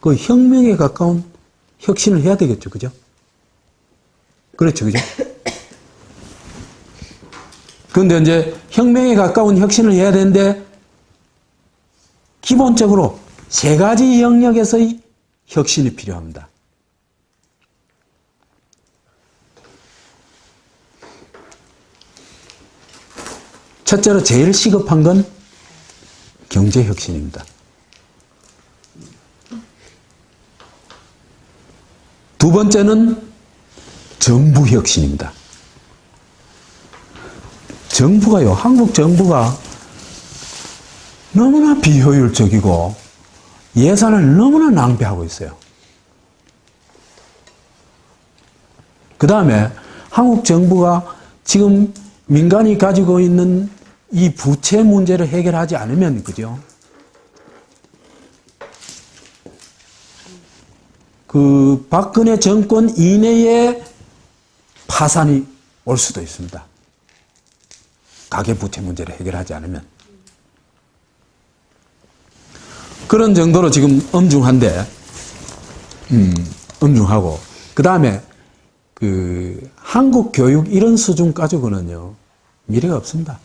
그 혁명에 가까운 혁신을 해야 되겠죠, 그죠? 그렇죠, 그죠? 그런데 혁명에 가까운 혁신을 해야 되는데 기본적으로 세 가지 영역에서의 혁신이 필요합니다. 첫째로 제일 시급한 건 경제혁신입니다. 두 번째는 정부혁신입니다. 한국 정부가 너무나 비효율적이고 예산을 너무나 낭비하고 있어요. 그 다음에 한국 정부가 지금 민간이 가지고 있는 이 부채 문제를 해결하지 않으면, 그죠? 박근혜 정권 이내에 파산이 올 수도 있습니다. 가계부채 문제를 해결하지 않으면. 그런 정도로 지금 엄중한데, 엄중하고, 그 다음에, 한국 교육 이런 수준 가지고는요, 미래가 없습니다.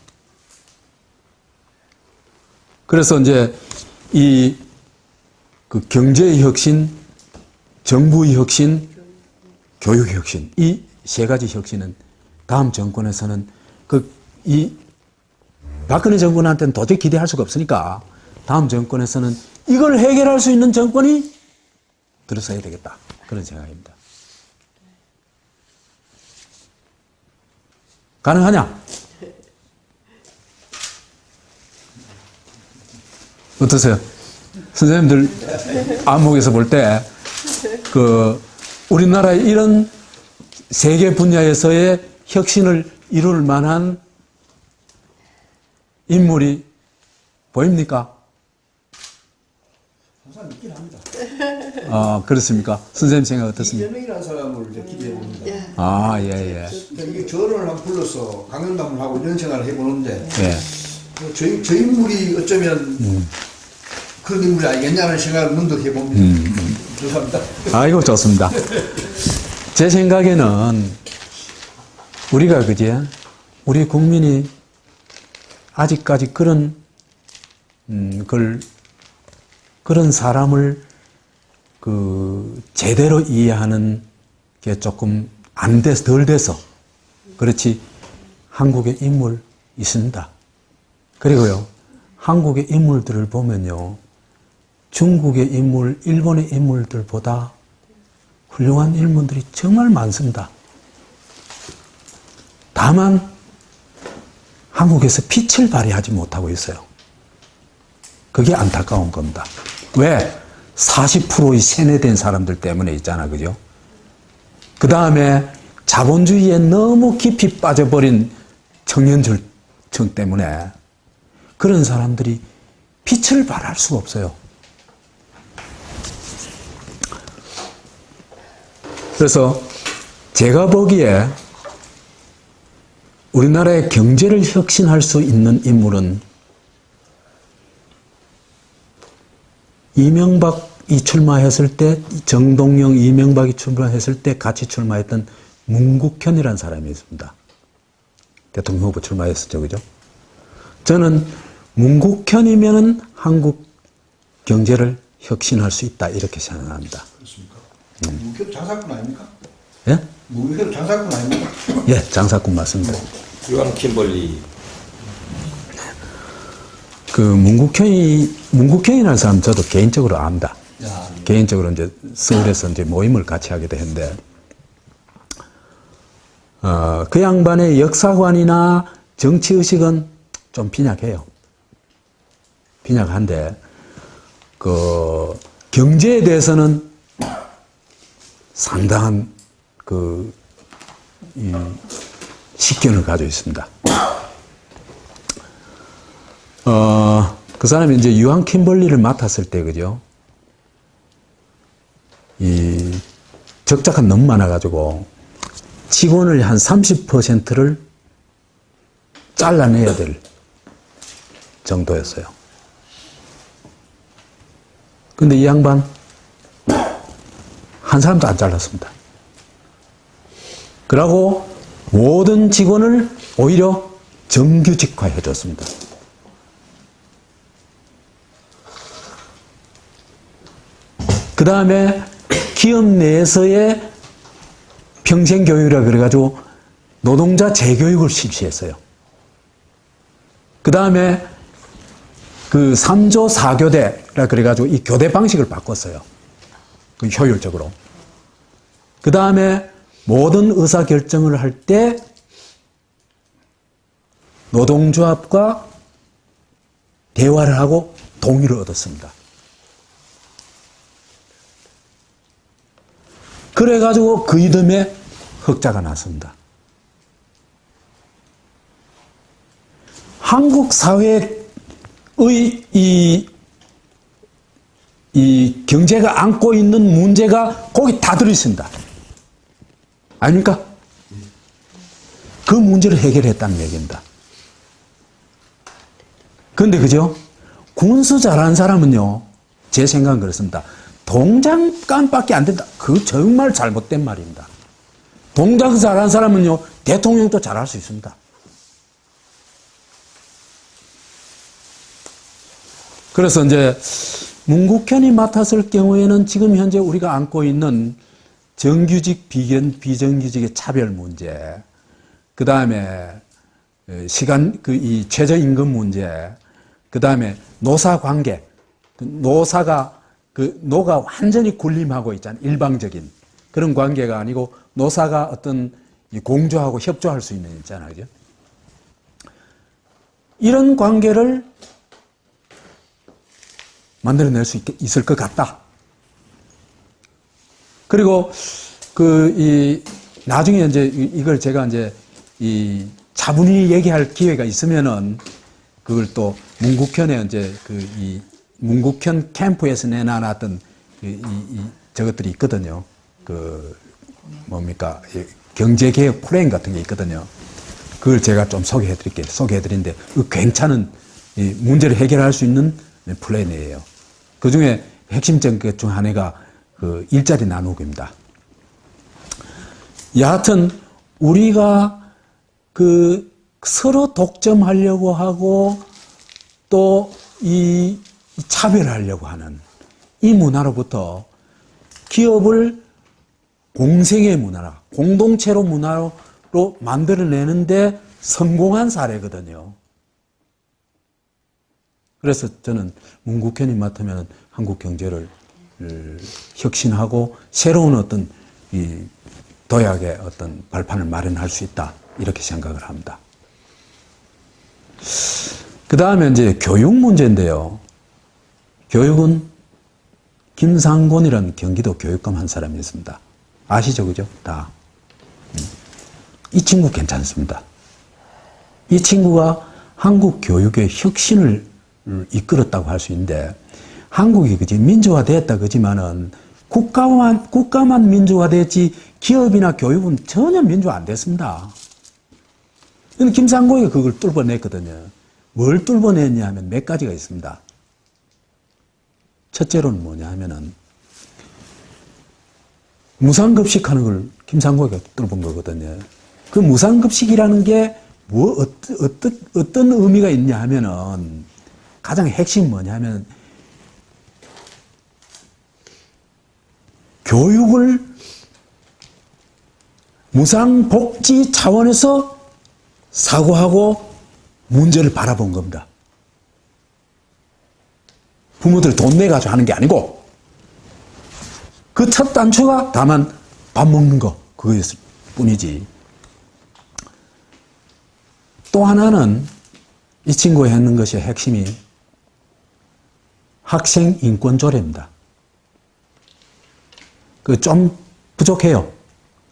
그래서 경제의 혁신, 정부의 혁신, 교육의 혁신, 이 세 가지 혁신은 다음 정권에서는 박근혜 정권한테는 도저히 기대할 수가 없으니까 다음 정권에서는 이걸 해결할 수 있는 정권이 들어서야 되겠다. 그런 생각입니다. 가능하냐? 어떠세요? 선생님들 안목에서 볼 때 우리나라의 이런 세계 분야에서의 혁신을 이룰 만한 인물이 보입니까? 항상 있긴 합니다. 아, 그렇습니까? 선생님 생각 어떻습니까? 이재명이라는 사람을 이제 기대해 봅니다. 아, 예, 예. 그러니까 이게 저를 한번 불러서 강연담을 하고 이런 생각을 해보는데 예. 저 인물이 어쩌면 그런 인물이 아니겠냐는 생각을 문득 해봅니다. 죄송합니다. 아이고, 좋습니다. 제 생각에는 우리가 그제 우리 국민이 아직까지 그런 그런 사람을 제대로 이해하는 게 조금 덜 돼서 그렇지. 한국의 인물 있습니다. 그리고요, 한국의 인물들을 보면요, 중국의 인물, 일본의 인물들보다 훌륭한 인물들이 정말 많습니다. 다만 한국에서 빛을 발휘하지 못하고 있어요. 그게 안타까운 겁니다. 왜? 40%의 세뇌된 사람들 때문에 있잖아, 그죠? 그 다음에 자본주의에 너무 깊이 빠져버린 청년층 때문에 그런 사람들이 빛을 발할 수가 없어요. 그래서 제가 보기에 우리나라의 경제를 혁신할 수 있는 인물은 이명박이 출마했을 때, 정동영, 이명박이 출마했을 때 같이 출마했던 문국현이라는 사람이 있습니다. 대통령 후보 출마했었죠, 그죠? 저는 문국현이면은 한국 경제를 혁신할 수 있다, 이렇게 생각합니다. 그렇습니까? 무교 장사꾼 아닙니까? 예? 무교 장사꾼 아닙니까? 예, 장사꾼 맞습니다. 유한 킴벌리. 문국현이라는 사람 저도 개인적으로 압니다. 야, 개인적으로 이제 서울에서 이제 모임을 같이 하게 됐는데, 그 양반의 역사관이나 정치의식은 좀 빈약해요. 빈약한데, 경제에 대해서는 상당한 식견을 가지고 있습니다. 그 사람이 이제 유한 킴벌리를 맡았을 때, 그죠? 적자가 너무 많아가지고, 직원을 한 30%를 잘라내야 될 정도였어요. 근데 이 양반, 한 사람도 안 잘랐습니다. 그러고 모든 직원을 오히려 정규직화해 줬습니다. 그 다음에 기업 내에서의 평생교육이라 그래가지고 노동자 재교육을 실시했어요. 그 다음에 3조 4교대라 그래가지고 이 교대 방식을 바꿨어요. 효율적으로. 그 다음에 모든 의사결정을 할 때 노동조합과 대화를 하고 동의를 얻었습니다. 그래가지고 그 이듬해 흑자가 났습니다. 한국 사회의 이 경제가 안고 있는 문제가 거기 다 들어있습니다. 아닙니까? 그 문제를 해결했다는 얘기입니다. 그런데 그죠? 군수 잘하는 사람은요, 제 생각은 그렇습니다. 동장감밖에 안 된다. 그거 정말 잘못된 말입니다. 동장 잘하는 사람은요, 대통령도 잘할 수 있습니다. 그래서 이제 문국현이 맡았을 경우에는 지금 현재 우리가 안고 있는 정규직, 비정규직의 차별 문제, 그 다음에 이 최저임금 문제, 그 다음에 노사 관계, 노가 완전히 군림하고 있잖아요. 일방적인 그런 관계가 아니고 노사가 어떤 공조하고 협조할 수 있는 있잖아요. 그죠? 이런 관계를 만들어낼 수 있을 것 같다. 그리고 나중에 이제 이걸 제가 이제 이 차분히 얘기할 기회가 있으면은 그걸 또 문국현에 이제 이 문국현 캠프에서 내놔놨던 저것들이 있거든요. 뭡니까 경제개혁 프레임 같은 게 있거든요. 그걸 제가 좀 소개해드릴게요. 소개해드리는데 괜찮은 문제를 해결할 수 있는 플랜이에요. 그 중에 핵심적인 것 중 하나가 일자리 나누기입니다. 여하튼 우리가 서로 독점하려고 하고 또 이 차별하려고 하는 이 문화로부터 기업을 공생의 문화라, 공동체로 문화로 만들어내는데 성공한 사례거든요. 그래서 저는 문국현이 맡으면 한국 경제를 혁신하고 새로운 어떤 이 도약의 어떤 발판을 마련할 수 있다. 이렇게 생각을 합니다. 그 다음에 이제 교육 문제인데요. 교육은 김상곤이라는 경기도 교육감 한 사람이 있습니다. 아시죠? 그죠? 다. 이 친구 괜찮습니다. 이 친구가 한국 교육의 혁신을 이끌었다고 할 수 있는데, 한국이 그지 민주화됐다 그지만은 국가만 민주화됐지 기업이나 교육은 전혀 민주화 안 됐습니다. 김상곤이가 그걸 뚫어냈거든요. 뭘 뚫어냈냐 하면 몇 가지가 있습니다. 첫째로는 뭐냐 하면은 무상급식하는 걸 김상곤이가 뚫은 거거든요. 그 무상급식이라는 게 어떤 의미가 있냐 하면은 가장 핵심이 뭐냐 하면 교육을 무상복지 차원에서 사고하고 문제를 바라본 겁니다. 부모들 돈 내가지고 하는 게 아니고 그 첫 단추가 다만 밥 먹는 거 그거였을 뿐이지. 또 하나는 이 친구가 했는 것이 핵심이 학생 인권 조례입니다. 좀 부족해요.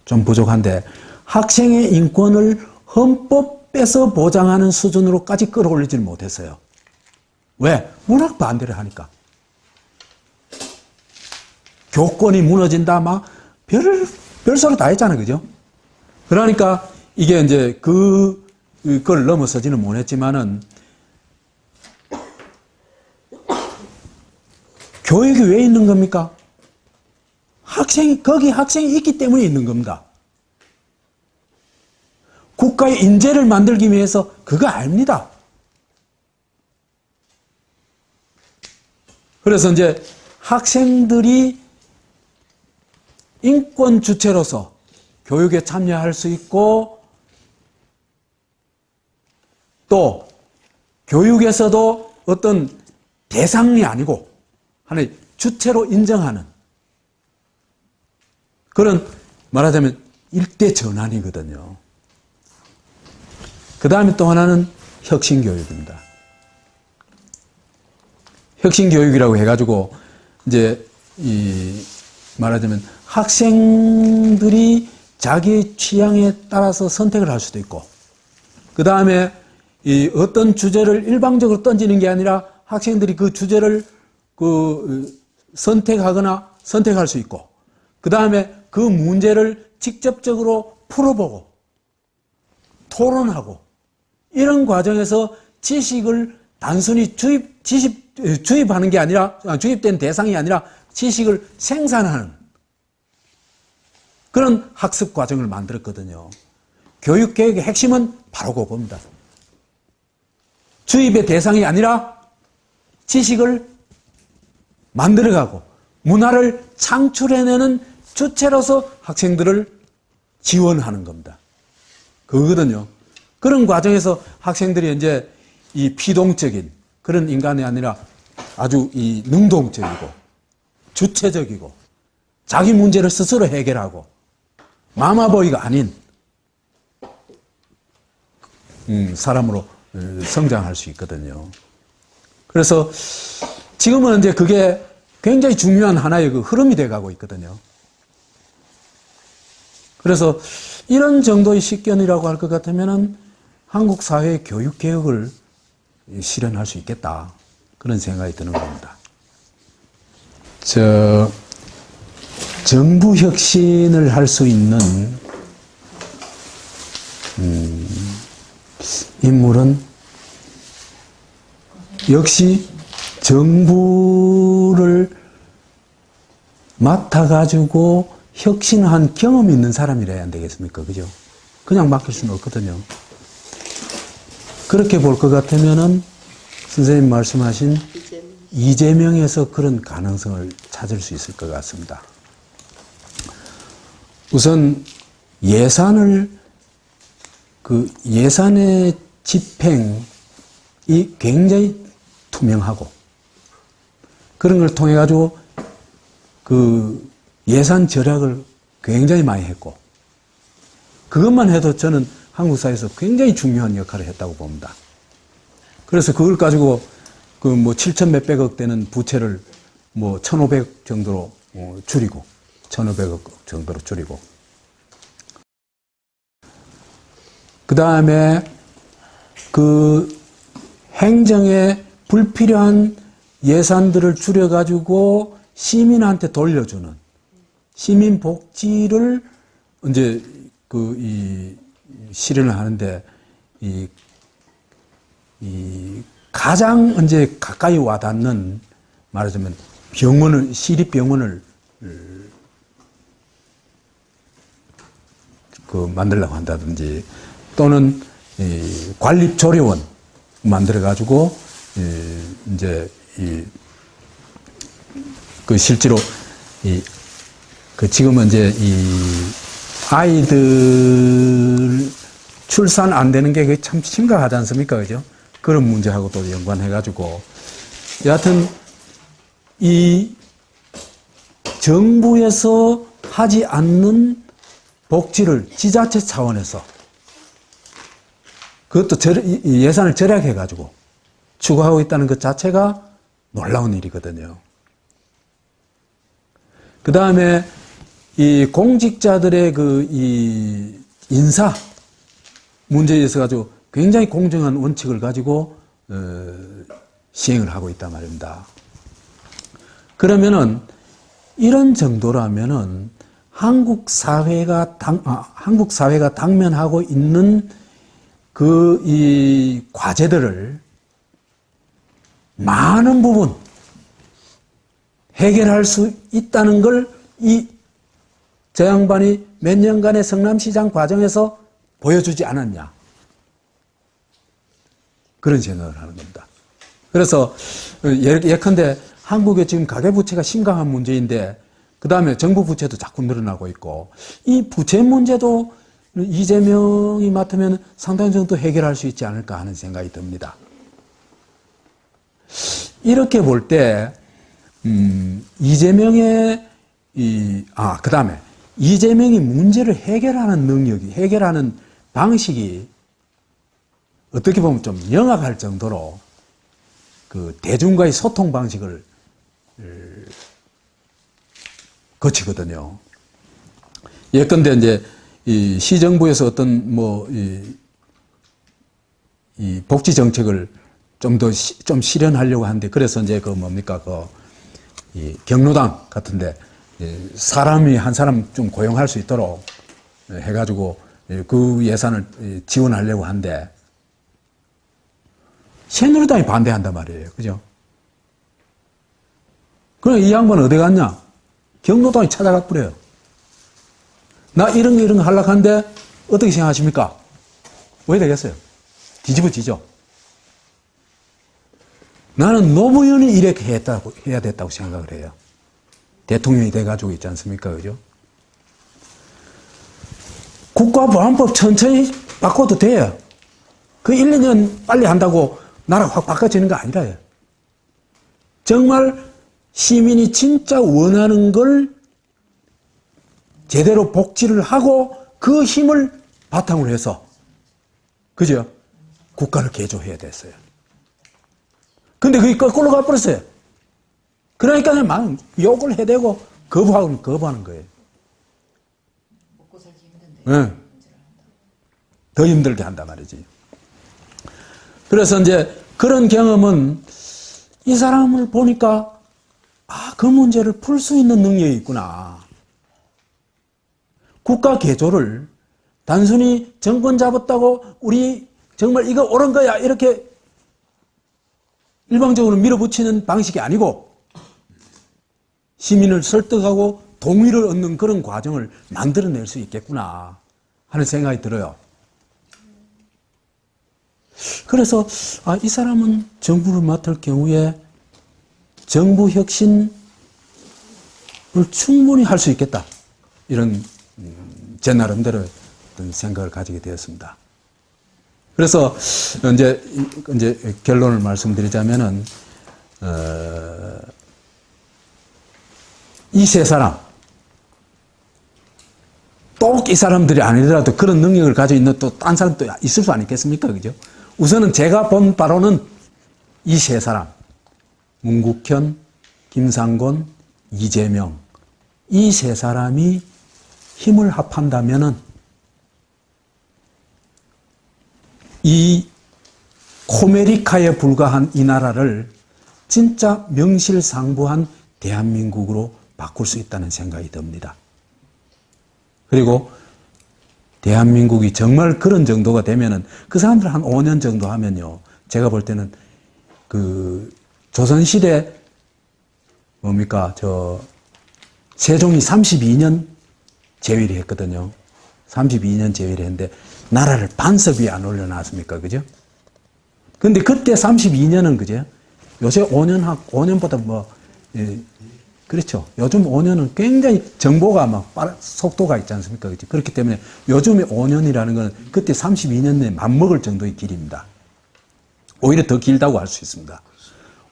좀 부족한데 학생의 인권을 헌법에서 보장하는 수준으로까지 끌어올리지는 못했어요. 왜? 워낙 반대를 하니까. 교권이 무너진다, 별소리 다 했잖아요. 그죠? 그러니까 이게 이제 그걸 넘어서지는 못했지만은 교육이 왜 있는 겁니까? 거기 학생이 있기 때문에 있는 겁니다. 국가의 인재를 만들기 위해서 그거 아닙니다. 그래서 이제 학생들이 인권 주체로서 교육에 참여할 수 있고 또 교육에서도 어떤 대상이 아니고 하나의 주체로 인정하는 그런 말하자면 일대 전환이거든요. 그 다음에 또 하나는 혁신교육입니다. 혁신교육이라고 해가지고 이제 말하자면 학생들이 자기 취향에 따라서 선택을 할 수도 있고 그 다음에 어떤 주제를 일방적으로 던지는 게 아니라 학생들이 그 주제를 선택할 수 있고 그 다음에 그 문제를 직접적으로 풀어보고 토론하고 이런 과정에서 지식을 단순히 주입하는 게 아니라 주입된 대상이 아니라 지식을 생산하는 그런 학습 과정을 만들었거든요. 교육개혁의 핵심은 바로 그겁니다. 주입의 대상이 아니라 지식을 만들어가고 문화를 창출해내는 주체로서 학생들을 지원하는 겁니다. 그거거든요. 그런 과정에서 학생들이 이제 이 피동적인 그런 인간이 아니라 아주 이 능동적이고 주체적이고 자기 문제를 스스로 해결하고 마마보이가 아닌 사람으로 성장할 수 있거든요. 그래서 지금은 이제 그게 굉장히 중요한 하나의 그 흐름이 돼가고 있거든요. 그래서 이런 정도의 식견이라고 할 것 같으면은 한국 사회의 교육 개혁을 실현할 수 있겠다. 그런 생각이 드는 겁니다. 정부 혁신을 할 수 있는 인물은 역시 정부를 맡아가지고 혁신한 경험이 있는 사람이라야 안 되겠습니까? 그죠? 그냥 맡길 수는 없거든요. 그렇게 볼 것 같으면은 선생님 말씀하신 이재명에서 그런 가능성을 찾을 수 있을 것 같습니다. 우선 예산의 집행이 굉장히 투명하고 그런 걸 통해 가지고 그 예산 절약을 굉장히 많이 했고 그것만 해도 저는 한국 사회에서 굉장히 중요한 역할을 했다고 봅니다. 그래서 그걸 가지고 그 뭐 7천 몇백억 되는 부채를 뭐 1,500억 정도로 줄이고 1,500억 정도로 줄이고 그 다음에 그 행정에 불필요한 예산들을 줄여가지고 시민한테 돌려주는 시민 복지를 이제 실현을 하는데 가장 이제 가까이 와닿는 말하자면 시립병원을 만들려고 한다든지 또는 관립조리원 만들어가지고 이제 실제로 지금은 이제 아이들 출산 안 되는 게 참 심각하지 않습니까? 그죠? 그런 문제하고 또 연관해가지고 여하튼 이 정부에서 하지 않는 복지를 지자체 차원에서 그것도 예산을 절약해가지고 추구하고 있다는 것 자체가 놀라운 일이거든요. 그 다음에 이 공직자들의 이 인사 문제에 있어 가지고 굉장히 공정한 원칙을 가지고 시행을 하고 있단 말입니다. 그러면은 이런 정도라면은 한국 사회가 당면하고 있는 이 과제들을 많은 부분 해결할 수 있다는 걸 저 양반이 몇 년간의 성남시장 과정에서 보여주지 않았냐. 그런 생각을 하는 겁니다. 그래서 예컨대 한국의 지금 가계부채가 심각한 문제인데 그 다음에 정부 부채도 자꾸 늘어나고 있고 이 부채 문제도 이재명이 맡으면 상당 정도 해결할 수 있지 않을까 하는 생각이 듭니다. 이렇게 볼 때 이재명의 그 다음에 이재명이 문제를 해결하는 능력이 해결하는 방식이 어떻게 보면 좀 영악할 정도로 그 대중과의 소통 방식을 거치거든요. 예컨대 이제 이 시정부에서 어떤 이 복지 정책을 좀 실현하려고 하는데 그래서 이제 이 경로당 같은데 사람이 한 사람 좀 고용할 수 있도록 해가지고 그 예산을 지원하려고 하는데 새누리당이 반대한단 말이에요. 그죠? 그럼 이 양반은 어디 갔냐? 경로당이 찾아가 버려요. 나 이런 거 하려고 하는데 어떻게 생각하십니까? 왜 되겠어요? 뒤집어지죠. 나는 노무현이 이렇게 해야 됐다고 생각을 해요. 대통령이 돼가지고 있지 않습니까? 그죠? 국가보안법 천천히 바꿔도 돼요. 그 1, 2년 빨리 한다고 나라 확 바꿔지는 거 아니라요. 정말 시민이 진짜 원하는 걸 제대로 복지를 하고 그 힘을 바탕으로 해서 그죠? 국가를 개조해야 됐어요. 근데 그게 거꾸로 가버렸어요. 그러니까 막 욕을 해대고 거부하는 거예요. 먹고 살기 예. 더 힘들게 한단 말이지. 그래서 이제 그런 경험은 이 사람을 보니까 그 문제를 풀 수 있는 능력이 있구나. 국가 개조를 단순히 정권 잡았다고 우리 정말 이거 옳은 거야 이렇게 일방적으로 밀어붙이는 방식이 아니고 시민을 설득하고 동의를 얻는 그런 과정을 만들어낼 수 있겠구나 하는 생각이 들어요. 그래서 이 사람은 정부를 맡을 경우에 정부 혁신을 충분히 할 수 있겠다. 이런 제 나름대로 어떤 생각을 가지게 되었습니다. 그래서 이제 결론을 말씀드리자면은 이 세 사람 꼭 이 사람들이 아니더라도 그런 능력을 가지고 있는 또 딴 사람도 있을 수 아니겠습니까? 그죠? 우선은 제가 본 바로는 이 세 사람 문국현, 김상곤, 이재명 이 세 사람이 힘을 합한다면은 이 코메리카에 불과한 이 나라를 진짜 명실상부한 대한민국으로 바꿀 수 있다는 생각이 듭니다. 그리고 대한민국이 정말 그런 정도가 되면은 그 사람들 한 5년 정도 하면요. 제가 볼 때는 그 조선시대 세종이 32년 재위를 했거든요. 32년 재위를 했는데 나라를 반석 위에 안 올려놨습니까? 그죠? 근데 그때 32년은 그죠? 요새 5년보다 그렇죠. 요즘 5년은 굉장히 정보가 속도가 있지 않습니까? 그렇죠? 그렇기 때문에 요즘의 5년이라는 건 그때 32년에 맞먹을 정도의 길입니다. 오히려 더 길다고 할 수 있습니다.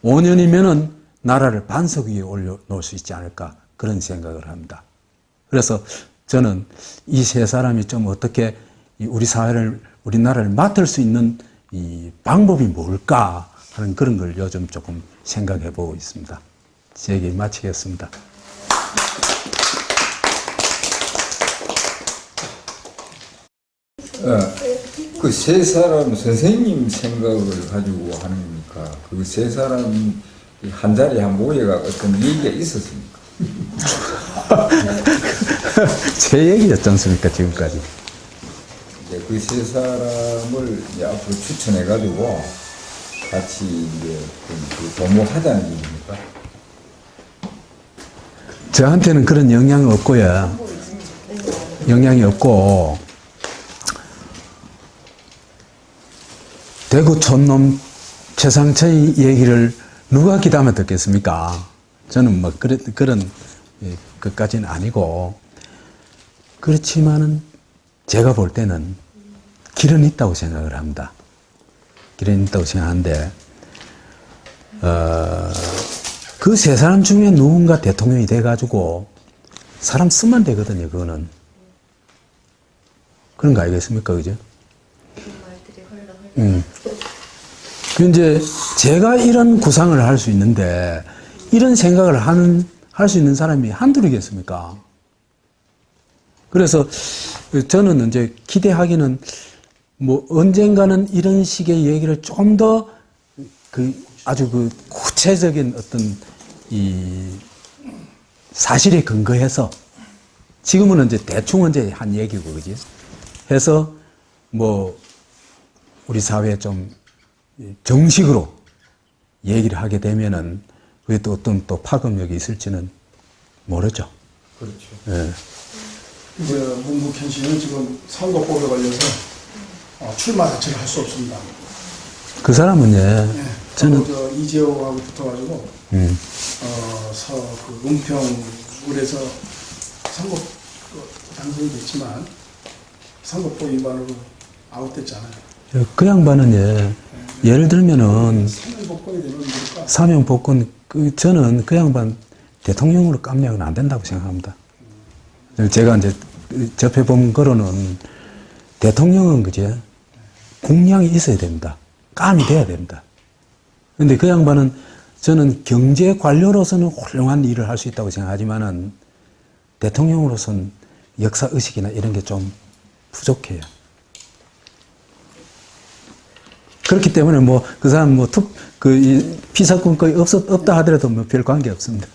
5년이면은 나라를 반석 위에 올려놓을 수 있지 않을까 그런 생각을 합니다. 그래서 저는 이 세 사람이 좀 어떻게 우리 사회를, 우리나라를 맡을 수 있는 이 방법이 뭘까 하는 그런 걸 요즘 조금 생각해 보고 있습니다. 제 얘기 마치겠습니다. 그 세 사람 선생님 생각을 가지고 하는 겁니까? 그 세 사람 한 자리에 한 모여가 어떤 얘기가 있었습니까? 제 얘기였지 않습니까, 지금까지. 그 세 사람을 이제 앞으로 추천해가지고 같이 이제 그 도모하자는 얘기입니까? 저한테는 그런 영향이 없고요. 영향이 없고, 대구 촌놈 최상철의 얘기를 누가 기다면 듣겠습니까? 저는 그런 것까지는 아니고, 그렇지만은 제가 볼 때는 길은 있다고 생각을 합니다. 길은 있다고 생각하는데, 그 세 사람 중에 누군가 대통령이 돼가지고 사람 쓰면 되거든요, 그거는. 그런 거 아니겠습니까, 그죠? 이제 제가 이런 구상을 할 수 있는데, 이런 생각을 할 수 있는 사람이 한둘이겠습니까? 그래서 저는 이제 기대하기는 언젠가는 이런 식의 얘기를 좀 더 아주 구체적인 어떤 이 사실에 근거해서 지금은 이제 대충 이제 한 얘기고, 그지? 해서 우리 사회에 좀 정식으로 얘기를 하게 되면은 그게 또 어떤 또 파급력이 있을지는 모르죠. 그렇죠. 예. 문국현 씨는 지금 선거법에 걸려서 출마 자체를 할 수 없습니다. 그 사람은 저는 이재호하고 붙어가지고 은평을에서 선거 당선이 됐지만 선거법 위반으로 아웃됐잖아요. 그 양반은 예를 들면은 사면복권이 되면 뭘까? 사명복권 저는 그 양반 대통령으로 깜냥은 안 된다고 생각합니다. 제가 이제 접해본 거로는 대통령은 그제 공량이 있어야 됩니다. 깜이 돼야 됩니다. 근데 그 양반은 저는 경제 관료로서는 훌륭한 일을 할 수 있다고 생각하지만은 대통령으로서는 역사 의식이나 이런 게 좀 부족해요. 그렇기 때문에 뭐 그 사람 뭐 피사건건이 없다 하더라도 뭐 별 관계 없습니다.